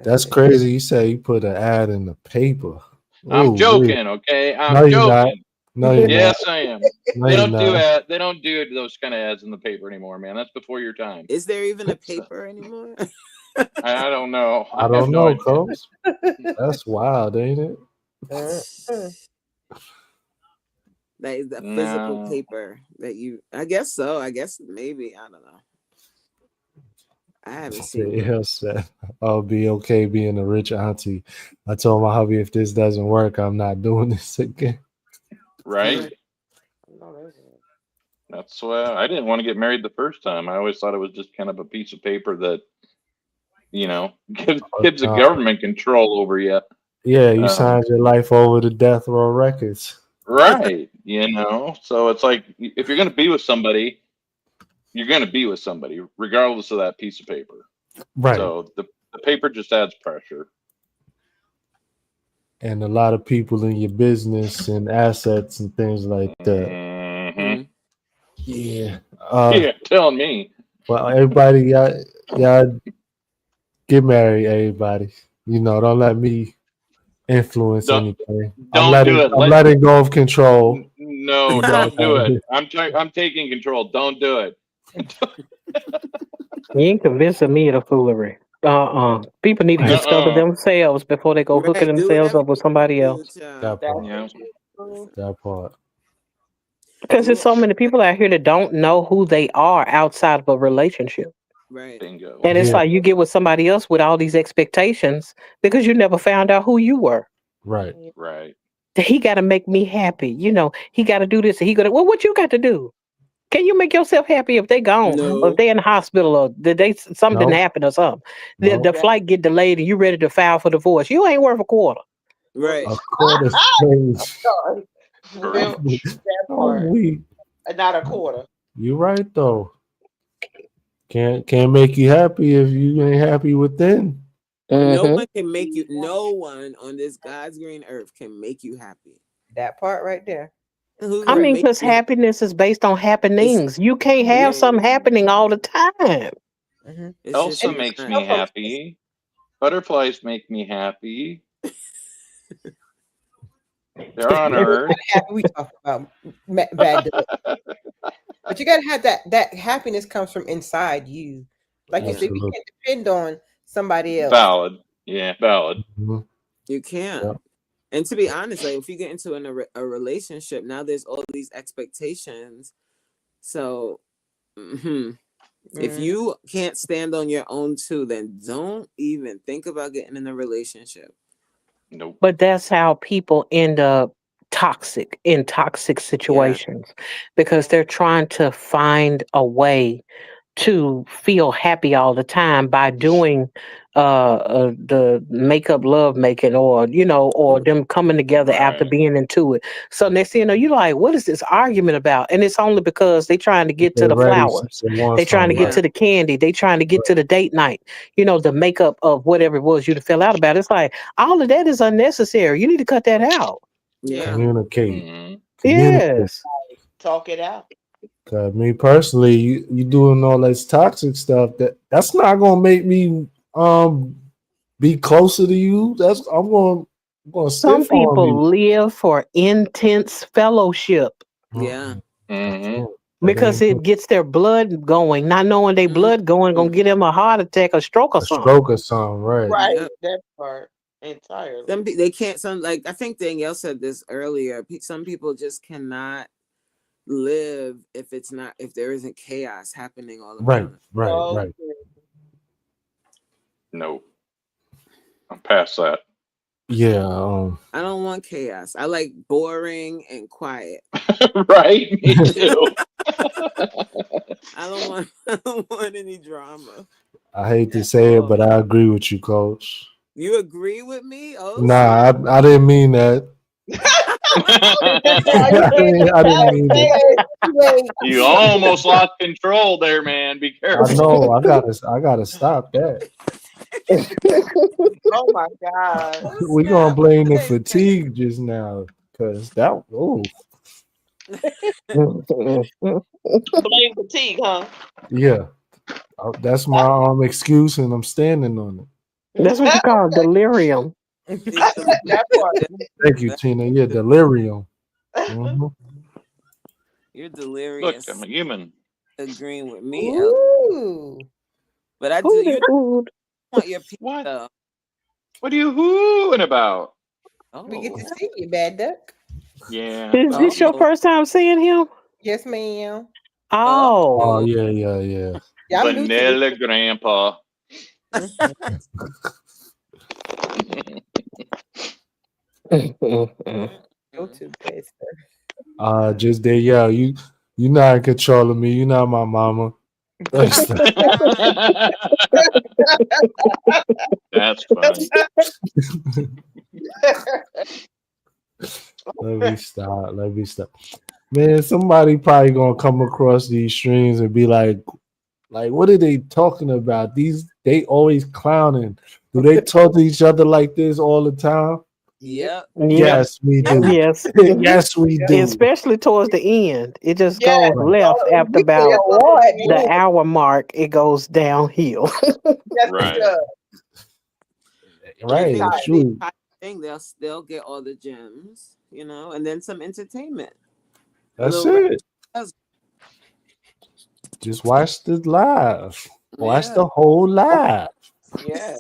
that's crazy. You say you put an ad in the paper. I'm Ooh, joking, okay? I'm No, you're not. joking. No, you're Yes, I am. not. No, They you're don't do not. They don't do those kind of ads in the paper anymore, man. That's before your time. is there even a paper anymore? I don't know. I have don't no know, idea. Coach. That's wild, ain't it? That is the physical No. paper that you. I guess so. I guess maybe. I don't know. I haven't seen it. Yeah, said, I'll be okay being a rich auntie. I told my hubby, if this doesn't work, I'm not doing this again. Right? No, that's it. That's why I didn't want to get married the first time. I always thought it was just kind of a piece of paper that, gives the government control over you. Yeah, you signed your life over to Death Row Records. Right. So it's like if you're going to be with somebody, you're going to be with somebody regardless of that piece of paper. Right. So the paper just adds pressure. And a lot of people in your business and assets and things like that. Mhm. Yeah. Yeah, telling me. Well, everybody, y'all get married, everybody. Don't let me influence anything. I'm letting go of control. No, don't do it. I'm taking control. Don't do it. You ain't convincing me of the foolery. People need to discover themselves before they go hooking themselves up with somebody else. That part. Yeah. That part. Because there's so many people out here that don't know who they are outside of a relationship. Right. Bingo. And it's like you get with somebody else with all these expectations because you never found out who you were. Right. Right. He got to make me happy. He got to do this. Well, what you got to do? Can you make yourself happy if they gone? No. Or if they in the hospital or something didn't happen or something? The flight get delayed and you ready to file for divorce. You ain't worth a quarter. Right. A quarter change. Well, that part. Not a quarter. You're right though. Can't make you happy if you ain't happy within. No one can make you. No one on this God's green earth can make you happy. That part right there. I mean, because happiness is based on happenings. You can't have something happening all the time. Elsa makes me happy. Butterflies make me happy. They're on Earth. We talk about bad days. But you gotta have that happiness comes from inside you. Like you said, we can't depend on somebody else. Valid. Yeah, valid. Mm-hmm. You can't. Yeah. And to be honest, like if you get into a relationship, now there's all these expectations. So if you can't stand on your own too, then don't even think about getting in a relationship. Nope. But that's how people end up in toxic situations because they're trying to find a way to feel happy all the time by doing the makeup love making or or them coming together after Right. being into it. So next thing you know, you're like, what is this argument about? And it's only because they trying to get to They're the ready. flowers. They want They trying to something, get right? to the candy. They trying to get to the date night. The makeup of whatever it was you to fell out about. It's like all of that is unnecessary. You need to cut that out. Yeah. Communicate. Mhm. Yes. Talk it out. Cause me personally, you doing all this toxic stuff that's not gonna make me be closer to you. I'm gonna Some stiff on people live for intense fellowship me. Yeah. Mhm. because it gets their blood going. Not knowing their blood going gonna get them a heart attack, a stroke, or a something. stroke or something, right? Right. Yep. That part entirely. They can't. Like I think Danielle said this earlier. Some people just cannot live if there isn't chaos happening all Right, around. right. Nope. I'm past that. Yeah. I don't want chaos. I like boring and quiet. Right? Me too. I don't want any drama. I hate to say it, but I agree with you, Coach. You agree with me? Oh, Nah, I didn't mean that. I didn't mean that. You almost lost control there, man. Be careful. I know. I gotta stop that. Oh my God. We gonna blame the fatigue just now, cause that. Oh, Blame fatigue, huh? yeah. That's my excuse, and I'm standing on it. That's what you call delirium. That part. Thank you, Tina. Yeah, delirium. Mhm. You're Look, delirious. I'm a human. Agreeing with me, Ooh. but I do. Food You is food. want your pizza. What? What are you hooing about? Oh, We get to see you, Bad Duck. Yeah. Is this your first time seeing him? Yes, ma'am. Oh. Oh yeah. Yeah, I'm new to Vanilla Grandpa. Go to bed, sir. Just there, yeah. You not in control of me. You not my mama. That's funny. Let me stop. Man, somebody probably gonna come across these streams and be like, what are they talking about? They always clowning. Do they talk to each other like this all the time? Yep. Yes, we do. Yes. Yes, we do. Especially towards the end. It just Yeah. goes left after We about tell what, the hour mark. It goes downhill. Yes, Right. it does. Right, They- it's true. Thing they'll get all the gems, and then some entertainment. That's little it. Just watch the live. Watch Yeah. the whole live. Yeah.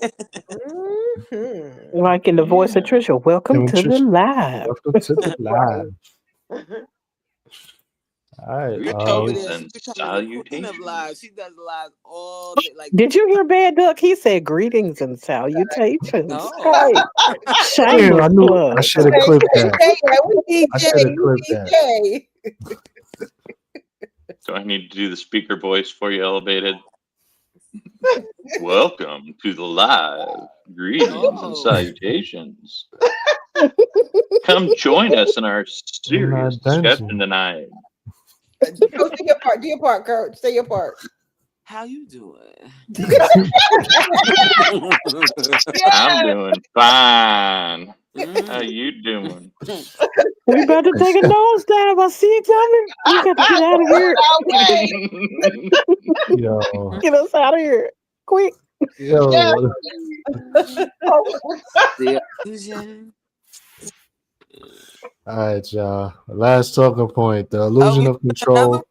Mhm. Like in the voice of Trisha. Welcome to the Trisha. live. Welcome to the live. All right. Rich Greetings over there, and she becoming the queen of salutations. live. She does live all day. Like, Did you hear Bad Duck? He said greetings and salutations. Oh. Hey, Damn, I shameless knew plug. I should have clipped that. We I should have clipped that. DJ. Do I need to do the speaker voice for you, Elevated? Welcome to the live. Greetings and salutations. Come join us in our serious dungeon. discussion tonight. Coach, do your part. Do your part, Coach. Say your part. How you doing? I'm doing fine. How Mhm. you doing? We about to take a nose dive. I see it coming. We got to get out of here. Yo, Get us out of here. Quick. yo. The illusion. All right, y'all. Last talking point: the illusion of control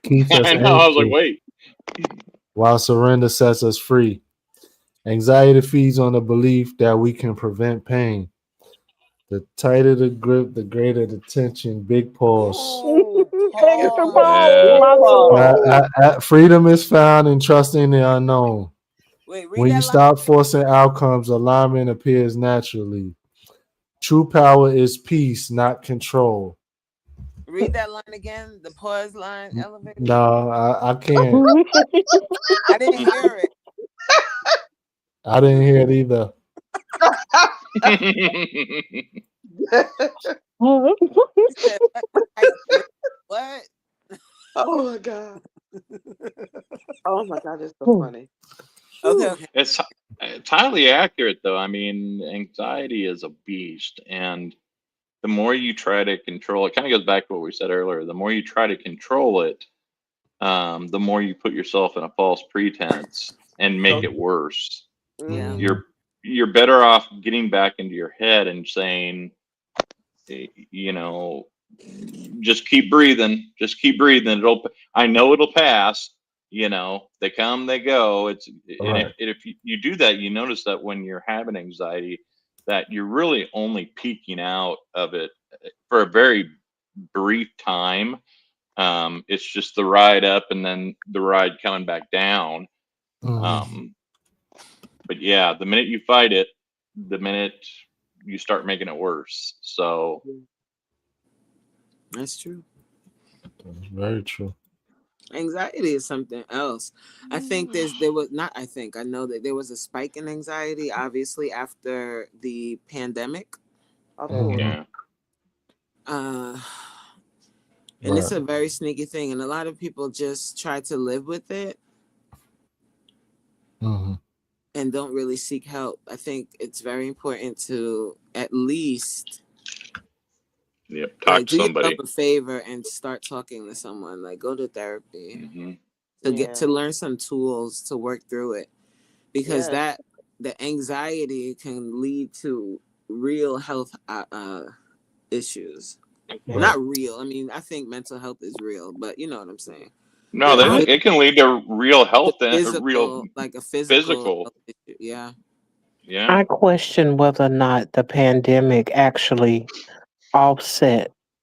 keeps us I know. I was like, anxious, wait. while surrender sets us free. Anxiety feeds on the belief that we can prevent pain. The tighter the grip, the greater the tension. Big pause. Oh, Extra pause. pause, Yeah. lots of pause. Freedom is found in trusting the unknown. Wait, read When you that line. stop forcing outcomes, alignment appears naturally. True power is peace, not control. Read that line again. The pause line, elevator. No, I can't. I didn't hear it. I didn't hear it either. You said, what? Oh my god. Oh my god, that's so funny. Okay. It's highly accurate, though. I mean, anxiety is a beast, and the more you try to control it, kind of goes back to what we said earlier. The more you try to control it, the more you put yourself in a false pretense and make it worse. Yeah. You're better off getting back into your head and saying, just keep breathing. Just keep breathing. I know it'll pass. They come, they go. And if you do that, you notice that when you're having anxiety, that you're really only peeking out of it for a very brief time. It's just the ride up and then the ride coming back down. But yeah, the minute you fight it, the minute you start making it worse. So That's true. That's very true. Anxiety is something else. I know that there was a spike in anxiety, obviously, after the pandemic. yeah. And it's a very sneaky thing, and a lot of people just try to live with it and don't really seek help. I think it's very important to at least talk to do somebody. yourself a favor and start talking to someone. Like, go to therapy to get to learn some tools to work through it, because the anxiety can lead to real health issues. Not real. I mean, I think mental health is real, but you know what I'm saying. No, it can lead to real health and real like a physical. Issue. Yeah. I question whether or not the pandemic actually not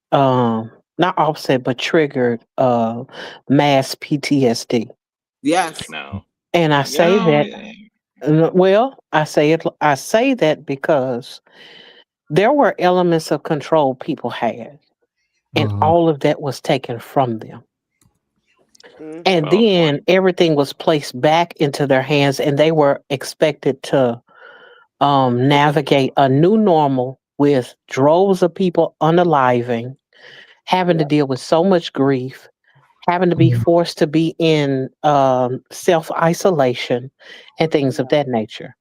offset, but triggered mass PTSD. Yes. No. And I say I say that because there were elements of control people had, and all of that was taken from them. And then everything was placed back into their hands, and they were expected to navigate a new normal with droves of people unaliving, having to deal with so much grief, having to be forced to be in self-isolation and things of that nature.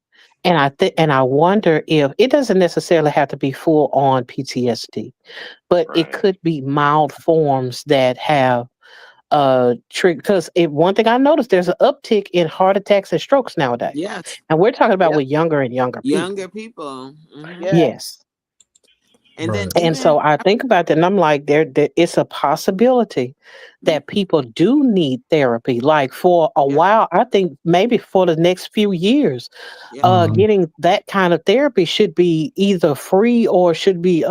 And I wonder if it doesn't necessarily have to be full on PTSD, but it could be mild forms that have because one thing I noticed, there's an uptick in heart attacks and strokes nowadays. Yes. And we're talking about with younger and younger people. Yes. And so I think about that, and I'm like, there it's a possibility that people do need therapy. Like for a while, I think maybe for the next few years, getting that kind of therapy should be either free or should be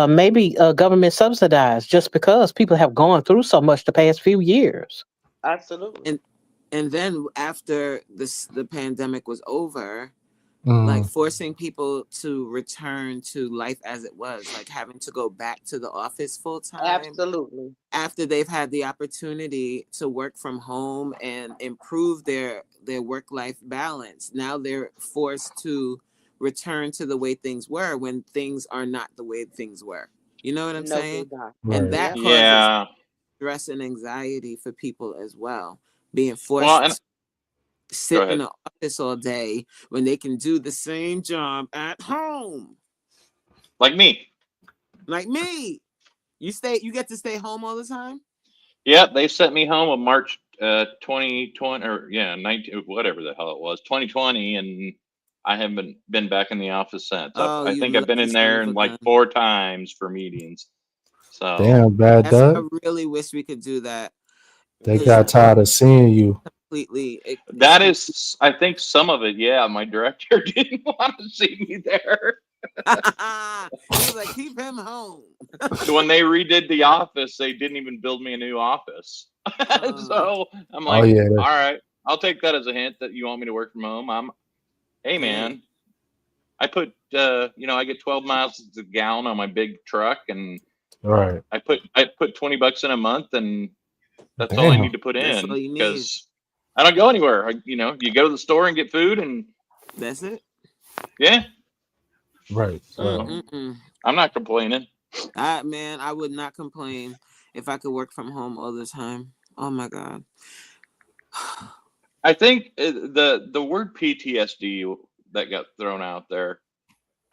maybe government subsidized, just because people have gone through so much the past few years. Absolutely. And then after the pandemic was over, like forcing people to return to life as it was, like having to go back to the office full time. Absolutely. After they've had the opportunity to work from home and improve their work-life balance, now they're forced to return to the way things were when things are not the way things were. You know what I'm saying? And that causes stress and anxiety for people as well, being forced to sit in the office all day when they can do the same job at home. Like me. You get to stay home all the time? Yeah, they sent me home on March 2020 or 19, whatever the hell it was, 2020, and I haven't been back in the office since. I think I've been in there like 4 times for meetings. So damn, bad Doug. I really wish we could do that. They got tired of seeing you. completely. That is, I think some of it. Yeah, my director didn't want to see me there. He was like, keep him home. When they redid the office, they didn't even build me a new office. So I'm like, yeah. all right, I'll take that as a hint that you want me to work from home. Hey man, I put I get 12 miles to the gallon on my big truck, and Right. I put $20 in a month, and that's all I Damn. need to put That's in all you need. because I don't go anywhere. You go to the store and get food, and That's it. yeah, Right. so I'm not complaining. Man, I would not complain if I could work from home all the time. Oh my God. I think the word PTSD that got thrown out there,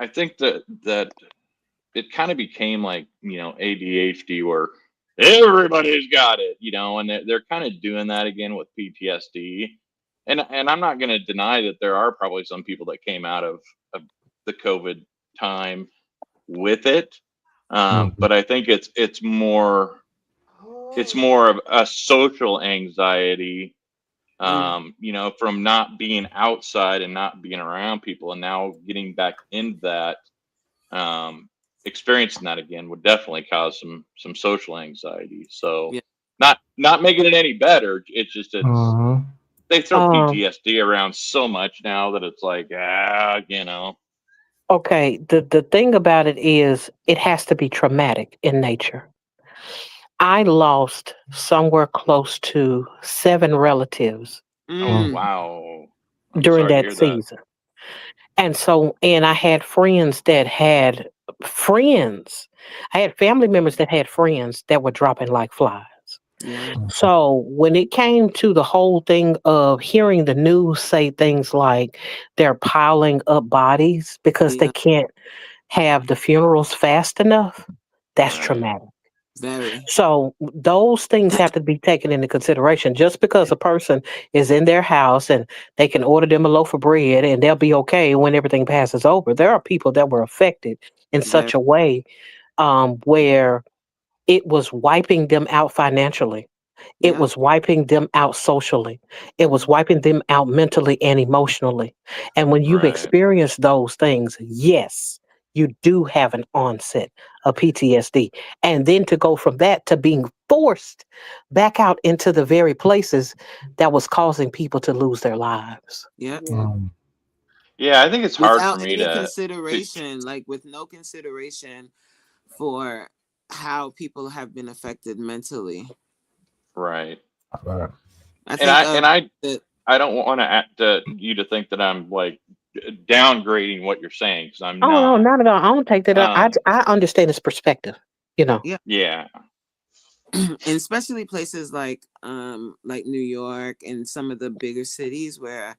I think that it kind of became like, ADHD, where everybody's got it, and they're kind of doing that again with PTSD. And I'm not going to deny that there are probably some people that came out of the COVID time with it. But I think it's more of a social anxiety, from not being outside and not being around people, and now getting back into that, experiencing that again would definitely cause some social anxiety. So not making it any better. It's just they throw PTSD around so much now that it's like, Okay, the thing about it is it has to be traumatic in nature. I lost somewhere close to 7 relatives Oh wow. I'm during sorry to that hear that. season. And I had friends that had friends. I had family members that had friends that were dropping like flies. Yeah. So when it came to the whole thing of hearing the news say things like they're piling up bodies because they can't have the funerals fast enough, that's traumatic. Very. So those things have to be taken into consideration. Just because a person is in their house and they can order them a loaf of bread and they'll be okay when everything passes over, there are people that were affected in such a way where it was wiping them out financially. It was wiping them out socially. It was wiping them out mentally and emotionally. And when you've experienced those things, yes, you do have an onset of PTSD. And then to go from that to being forced back out into the very places that was causing people to lose their lives. Yeah. Yeah, I think it's hard Without for me any to consideration, like with no consideration for how people have been affected mentally. Right. I think I don't want you to think that I'm like downgrading what you're saying, because I'm Oh, no, not. not at all. I don't take that. I understand his perspective, Yeah. And especially places like New York and some of the bigger cities where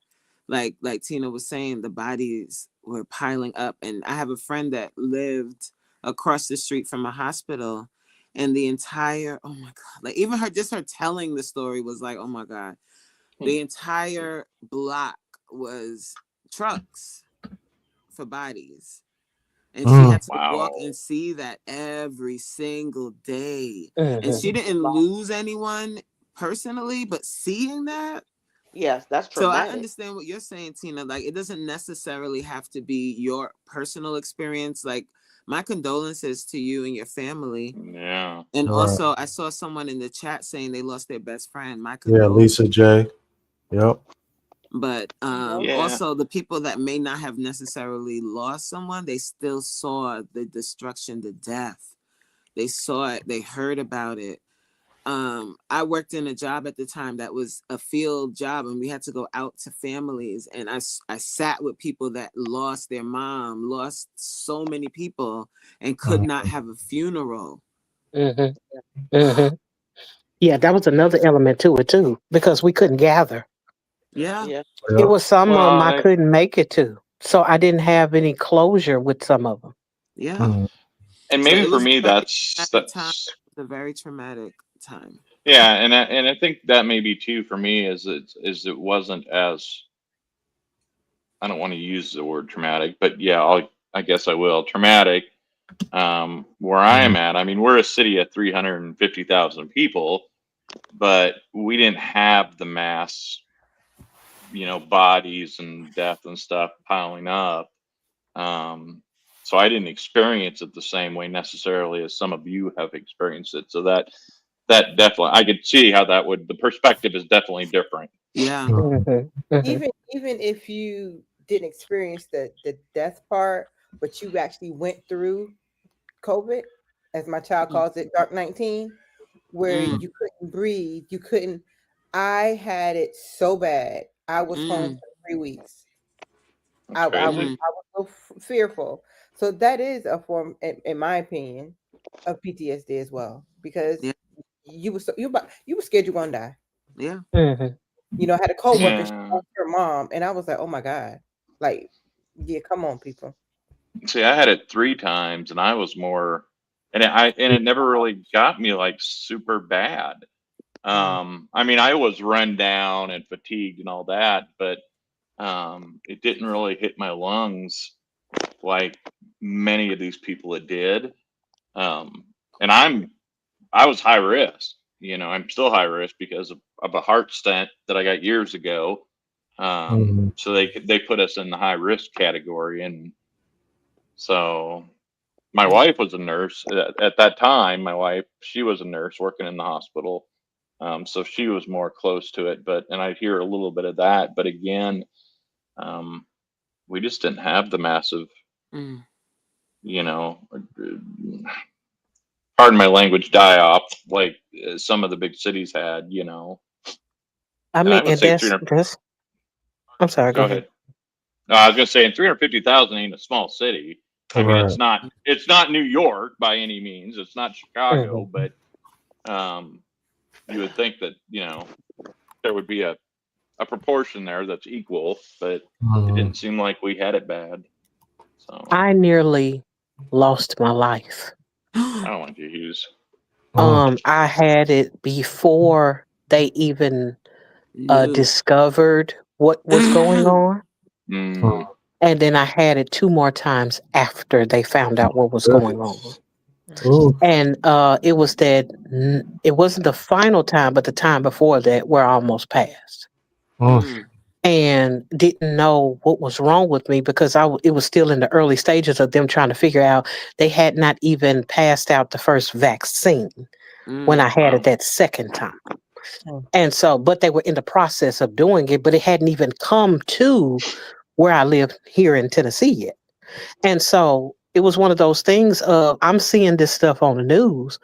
like Tina was saying, the bodies were piling up. And I have a friend that lived across the street from a hospital, and the entire, oh my God, like even her telling the story was like, oh my God, the entire block was trucks for bodies. And she had to walk and see that every single day. And she didn't lose anyone personally, but seeing that. Yes, that's traumatic. traumatic. So I understand what you're saying, Tina. Like, it doesn't necessarily have to be your personal experience. Like, my condolences to you and your family. Yeah. And also, I saw someone in the chat saying they lost their best friend. My condolences. Lisa J. Yep. But also the people that may not have necessarily lost someone, they still saw the destruction, the death. They saw it. They heard about it. I worked in a job at the time that was a field job, and we had to go out to families. And I sat with people that lost their mom, lost so many people, and could not have a funeral. Yeah, that was another element to it too, because we couldn't gather. Yeah. It was some of them I couldn't make it to, so I didn't have any closure with some of them. Yeah. And maybe for me, that's a very traumatic time. Yeah, and I think that may be too for me is it wasn't as, I don't want to use the word traumatic, but yeah, I guess I will. Traumatic. Where I am at, I mean, we're a city of 350,000 people, but we didn't have the mass bodies and death and stuff piling up. So I didn't experience it the same way necessarily as some of you have experienced it. So that definitely, I could see how the perspective is definitely different. Yeah. Even if you didn't experience the death part, but you actually went through COVID, as my child calls it, Dark 19, where you couldn't breathe, you couldn't. I had it so bad. I was home for 3 weeks. I was so fearful. So that is a form, in my opinion, of PTSD as well, because you were scared you're gonna die. Yeah. I had a coworker, she Yeah. lost her mom, and I was like, oh my God. Like, yeah, come on, people. See, I had it 3 times, and I was more, and it never really got me like super bad. I mean, I was run down and fatigued and all that, but it didn't really hit my lungs like many of these people it did. And I was high risk. I'm still high risk because of a heart stent that I got years ago. So they put us in the high risk category, and so my wife was a nurse at that time. She was a nurse working in the hospital. So she was more close to it, and I hear a little bit of that, but again, we just didn't have the massive, pardon my language, die off like some of the big cities had. I And mean, I would and say that's. I'm sorry. Go ahead. No, I was going to say, and 350,000 ain't a small city. I mean, it's not New York by any means. It's not Chicago, but you would think that there would be a proportion there that's equal, but it didn't seem like we had it bad. So I nearly lost my life. I don't want to use. I had it before they even discovered what was going on. And then I had it 2 more times after they found out what was going on. And it wasn't the final time, but the time before that where I almost passed. And didn't know what was wrong with me because it was still in the early stages of them trying to figure out. They had not even passed out the first vaccine when I had it that second time. And so, but they were in the process of doing it, but it hadn't even come to where I live here in Tennessee yet. And so it was one of those things of I'm seeing this stuff on the news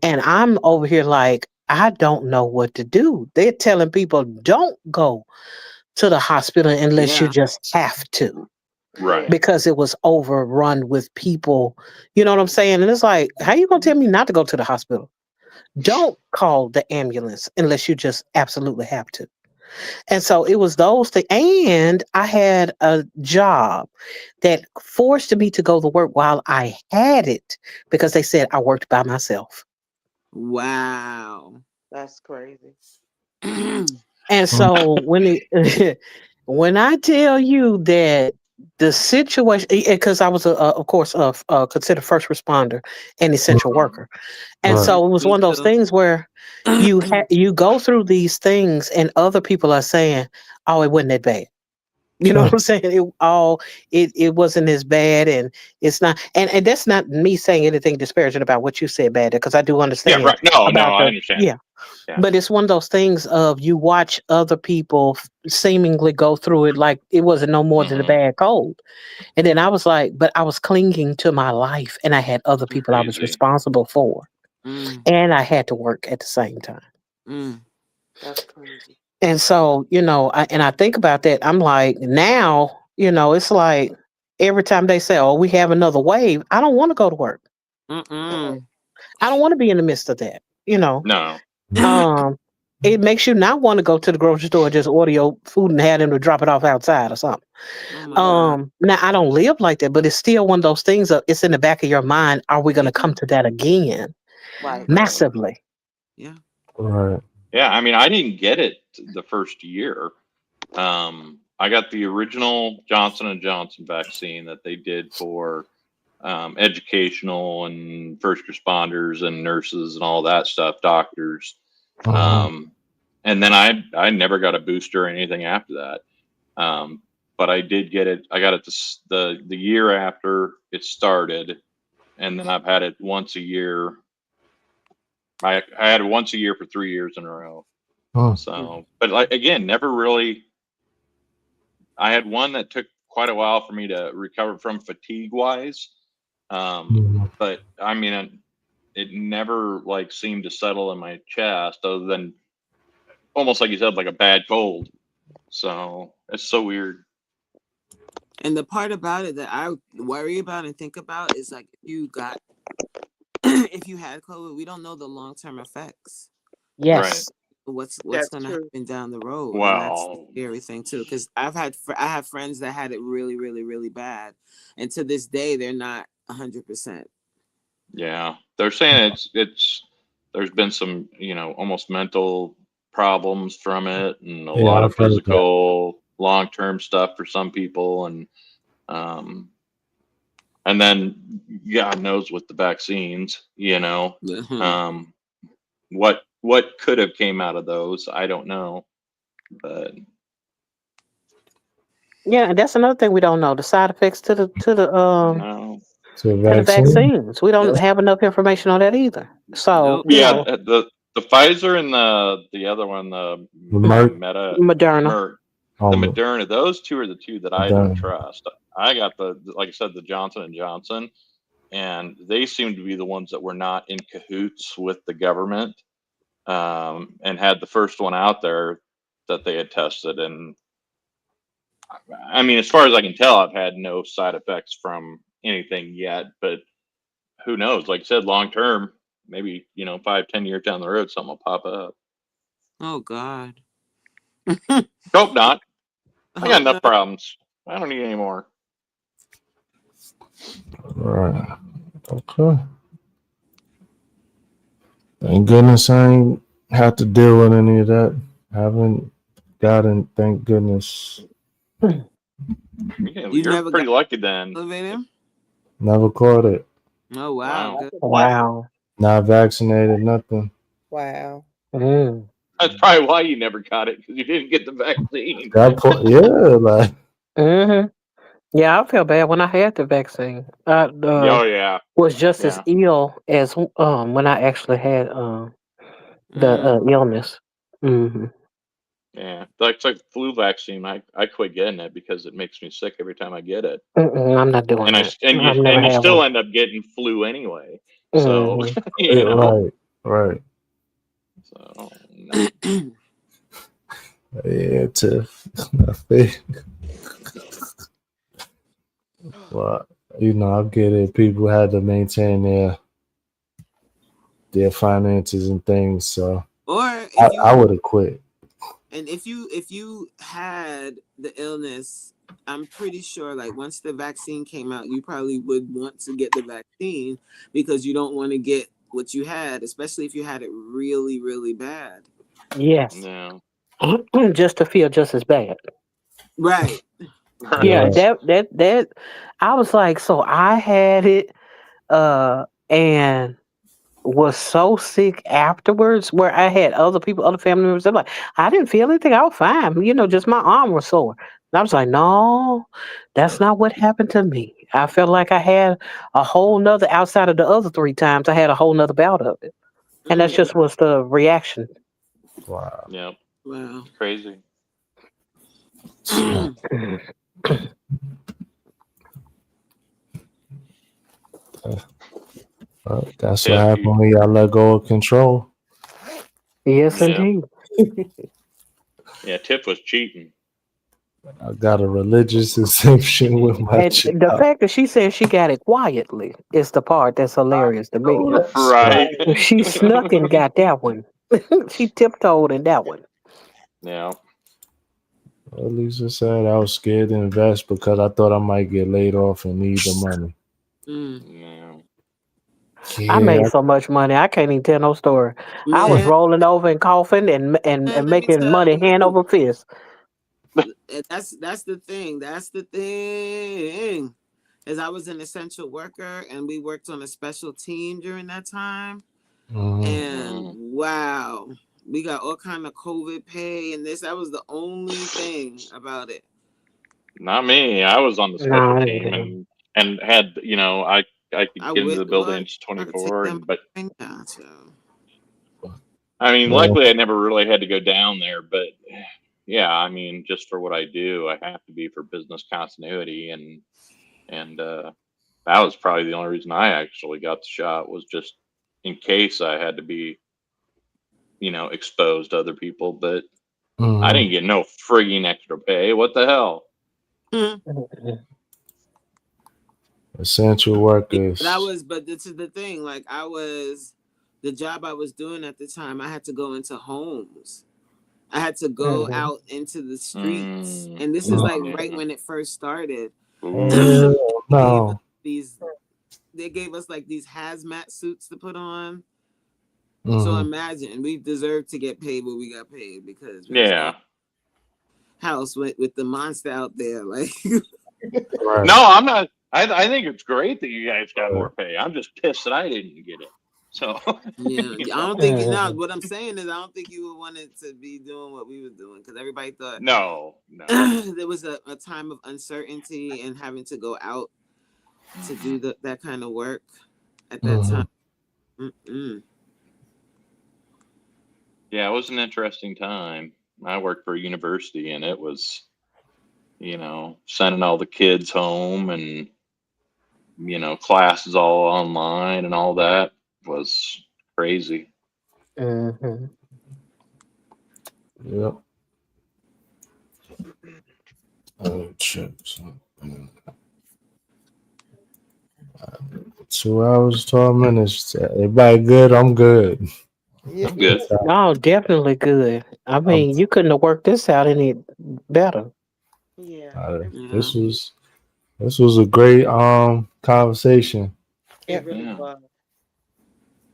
and I'm over here like, I don't know what to do. They're telling people don't go to the hospital unless you just have to. Right. Because it was overrun with people. You know what I'm saying? And it's like, how you going to tell me not to go to the hospital? Don't call the ambulance unless you just absolutely have to. And so it was those things. And I had a job that forced me to go to work while I had it because they said I worked by myself. Wow. That's crazy. And so when I tell you that the situation, because I was, of course, considered first responder and essential worker. And so it was one of those things where you go through these things and other people are saying, oh, it wasn't that bad. You know what I'm saying? It wasn't as bad, and it's not, and that's not me saying anything disparaging about what you said, bad, because I do understand. Yeah, right. No, I understand. Yeah. But it's one of those things of you watch other people seemingly go through it like it wasn't no more than a bad cold. And then I was like, but I was clinging to my life and I had other people I was responsible for. And I had to work at the same time. That's crazy. And so, I think about that. I'm like, now, it's like every time they say, oh, we have another wave, I don't want to go to work. I don't want to be in the midst of that, No. It makes you not want to go to the grocery store, just order your food and have them to drop it off outside or something. Now I don't live like that, but it's still one of those things it's in the back of your mind. Are we going to come to that again? Right. Massively. Yeah. Right. Yeah. I mean, I didn't get it the first year. I got the original Johnson & Johnson vaccine that they did for educational and first responders and nurses and all that stuff, doctors. And then I never got a booster or anything after that. But I did get it. I got it the year after it started, and then I've had it once a year. I had it once a year for 3 years in a row. Huh. So, but like again, never really. I had one that took quite a while for me to recover from fatigue wise. Mhm. But I mean, it never like seemed to settle in my chest, other than almost like you said, like a bad cold. So it's so weird. And the part about it that I worry about and think about is like if you had COVID, we don't know the long-term effects. Yes. What's That's going to true. happen down the road, and that's the Wow. scary thing too. Because I have friends that had it really, really, really bad, and to this day they're not 100%. Yeah, they're saying it's there's been some, almost mental problems from it, and a Yeah, lot of I've heard that. physical long-term stuff for some people, um and then God knows with the vaccines, what could have came out of those, I don't know, but Yeah, and that's another thing we don't know. The side effects to the no. To the to the vaccine. vaccines. We don't Nope. have enough information on that either. So, Nope. Yeah, the Pfizer and the other one, the Merck. Moderna. Merck, the Um, Moderna, those two are the two that I don't trust. I got like I said, the Johnson and Johnson, and they seem to be the ones that were not in cahoots with the government, and had the first one out there that they had tested. And I mean, as far as I can tell, I've had no side effects from anything yet, but who knows? Like I said, long term, maybe 5-10 years down the road, something will pop up. Oh God. Hope not. I got Hope enough not. problems. I don't need any more. right. Okay. Thank goodness I ain't have to deal with any of that. Haven't gotten, thank goodness. You You're never pretty got lucky then. elevator? Never caught it. Oh wow. Wow. Good. Wow. Not vaccinated, nothing. Wow. Mm. That's probably why you never got it, because you didn't get the vaccine. Like Hmm. Yeah, I felt bad when I had the vaccine. I Oh yeah, was just as yeah, ill as when I actually had the illness. Hmm. yeah. Like flu vaccine. I quit getting it because it makes me sick every time I get it, I'm not doing and that. I've never you had still one. end up getting flu anyway. So Hmm. right. So no. Yeah, Tiff. I think. Well, I get it. People had to maintain their finances and things, so Or I would have quit. and if you had the illness, I'm pretty sure like once the vaccine came out, you probably would want to get the vaccine because you don't want to get what you had, especially if you had it really, really bad. Yes. No. Just to feel just as bad. Right. Yeah, Yeah. that I was like, so I had it and was so sick afterwards where I had other family members, they're like, I didn't feel anything, I was fine. Just my arm was sore. And I was like, no, that's not what happened to me. I felt like I had a whole nother outside of the other 3 times, I had a whole nother bout of it. And that's just was the reaction. Wow. Yep. Wow. Crazy. That's what happened when y'all let go of control. Yes, Yeah. indeed. Yeah, Tiff was cheating. I got a religious exemption with my And child. the fact that she said she got it quietly is the part that's hilarious to me. Right. She snuck and got that one. She tiptoed in that one. Yeah. At least I said I was scared to invest because I thought I might get laid off and need the money. Yeah. I made so much money, I can't even tell no story. I was Man, rolling over and coughing and let me making tell money hand you. over fist. That's the thing. That's the thing. As I was an essential worker and we worked on a special team during that time. And wow, we got all kind of COVID pay and this. That was the only thing about it. Not me. I was on the special No, team and had I could I get into would. the Well, building to I could take 24, them. but Yeah, so. I mean, Well, luckily I never really had to go down there. But yeah, I mean, just for what I do, I have to be for business continuity, and that was probably the only reason I actually got the shot, was just in case I had to be exposed to other people. But I didn't get no frigging extra pay. What the hell? essential Yeah, workers. but this is the thing. Like, the job I was doing at the time, I had to go into homes. I had to go out into the streets. And this is like right when it first started. No. They gave us like these hazmat suits to put on. So Mhm. imagine, we deserved to get paid what we got paid, because we was Yeah. in the house with the monster out there. Like, Right. No, I'm not. I think it's great that you guys got more pay. I'm just pissed that I didn't get it. So yeah, I don't think what I'm saying is, I don't think you would want it to be doing what we were doing, because everybody thought no. there was a time of uncertainty and having to go out to do that kind of work at that time. Yeah, it was an interesting time. I worked for a university, and it was, sending all the kids home, and classes all online and all that was crazy. Mm-hmm. Yep. Chips. 2 hours, 12 minutes. Everybody good? I'm good. Yeah. I'm good. No, definitely good. I mean, you couldn't have worked this out any better. Yeah. This was a great conversation. It really Yeah. was.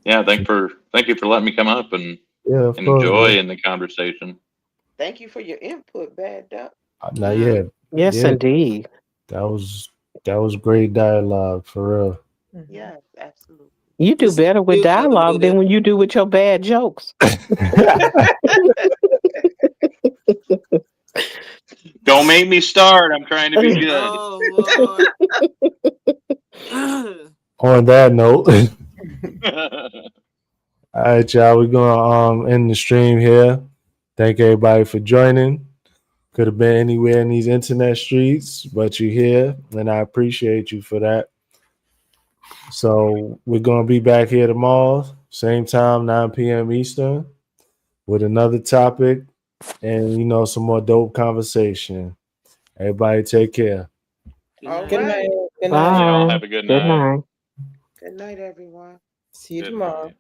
Yeah, thank you for letting me come up and Of course, enjoy man. in the conversation. Thank you for your input, Bad Duck. Not yet. Yes, Yeah. indeed. That was great dialogue, for real. Yes, absolutely. You do better with dialogue than when you do with your bad jokes. Don't make me start. I'm trying to be good. Oh Lord. On that note, all right, y'all, we're gonna end the stream here. Thank everybody for joining. Could have been anywhere in these internet streets, but you're here, and I appreciate you for that. So we're gonna be back here tomorrow, same time, 9 p.m. Eastern, with another topic and some more dope conversation. Everybody take care. All Good right. night. Good Bye. night. Y'all have a good night. Good night. Good night, everyone. See you Good tomorrow. night.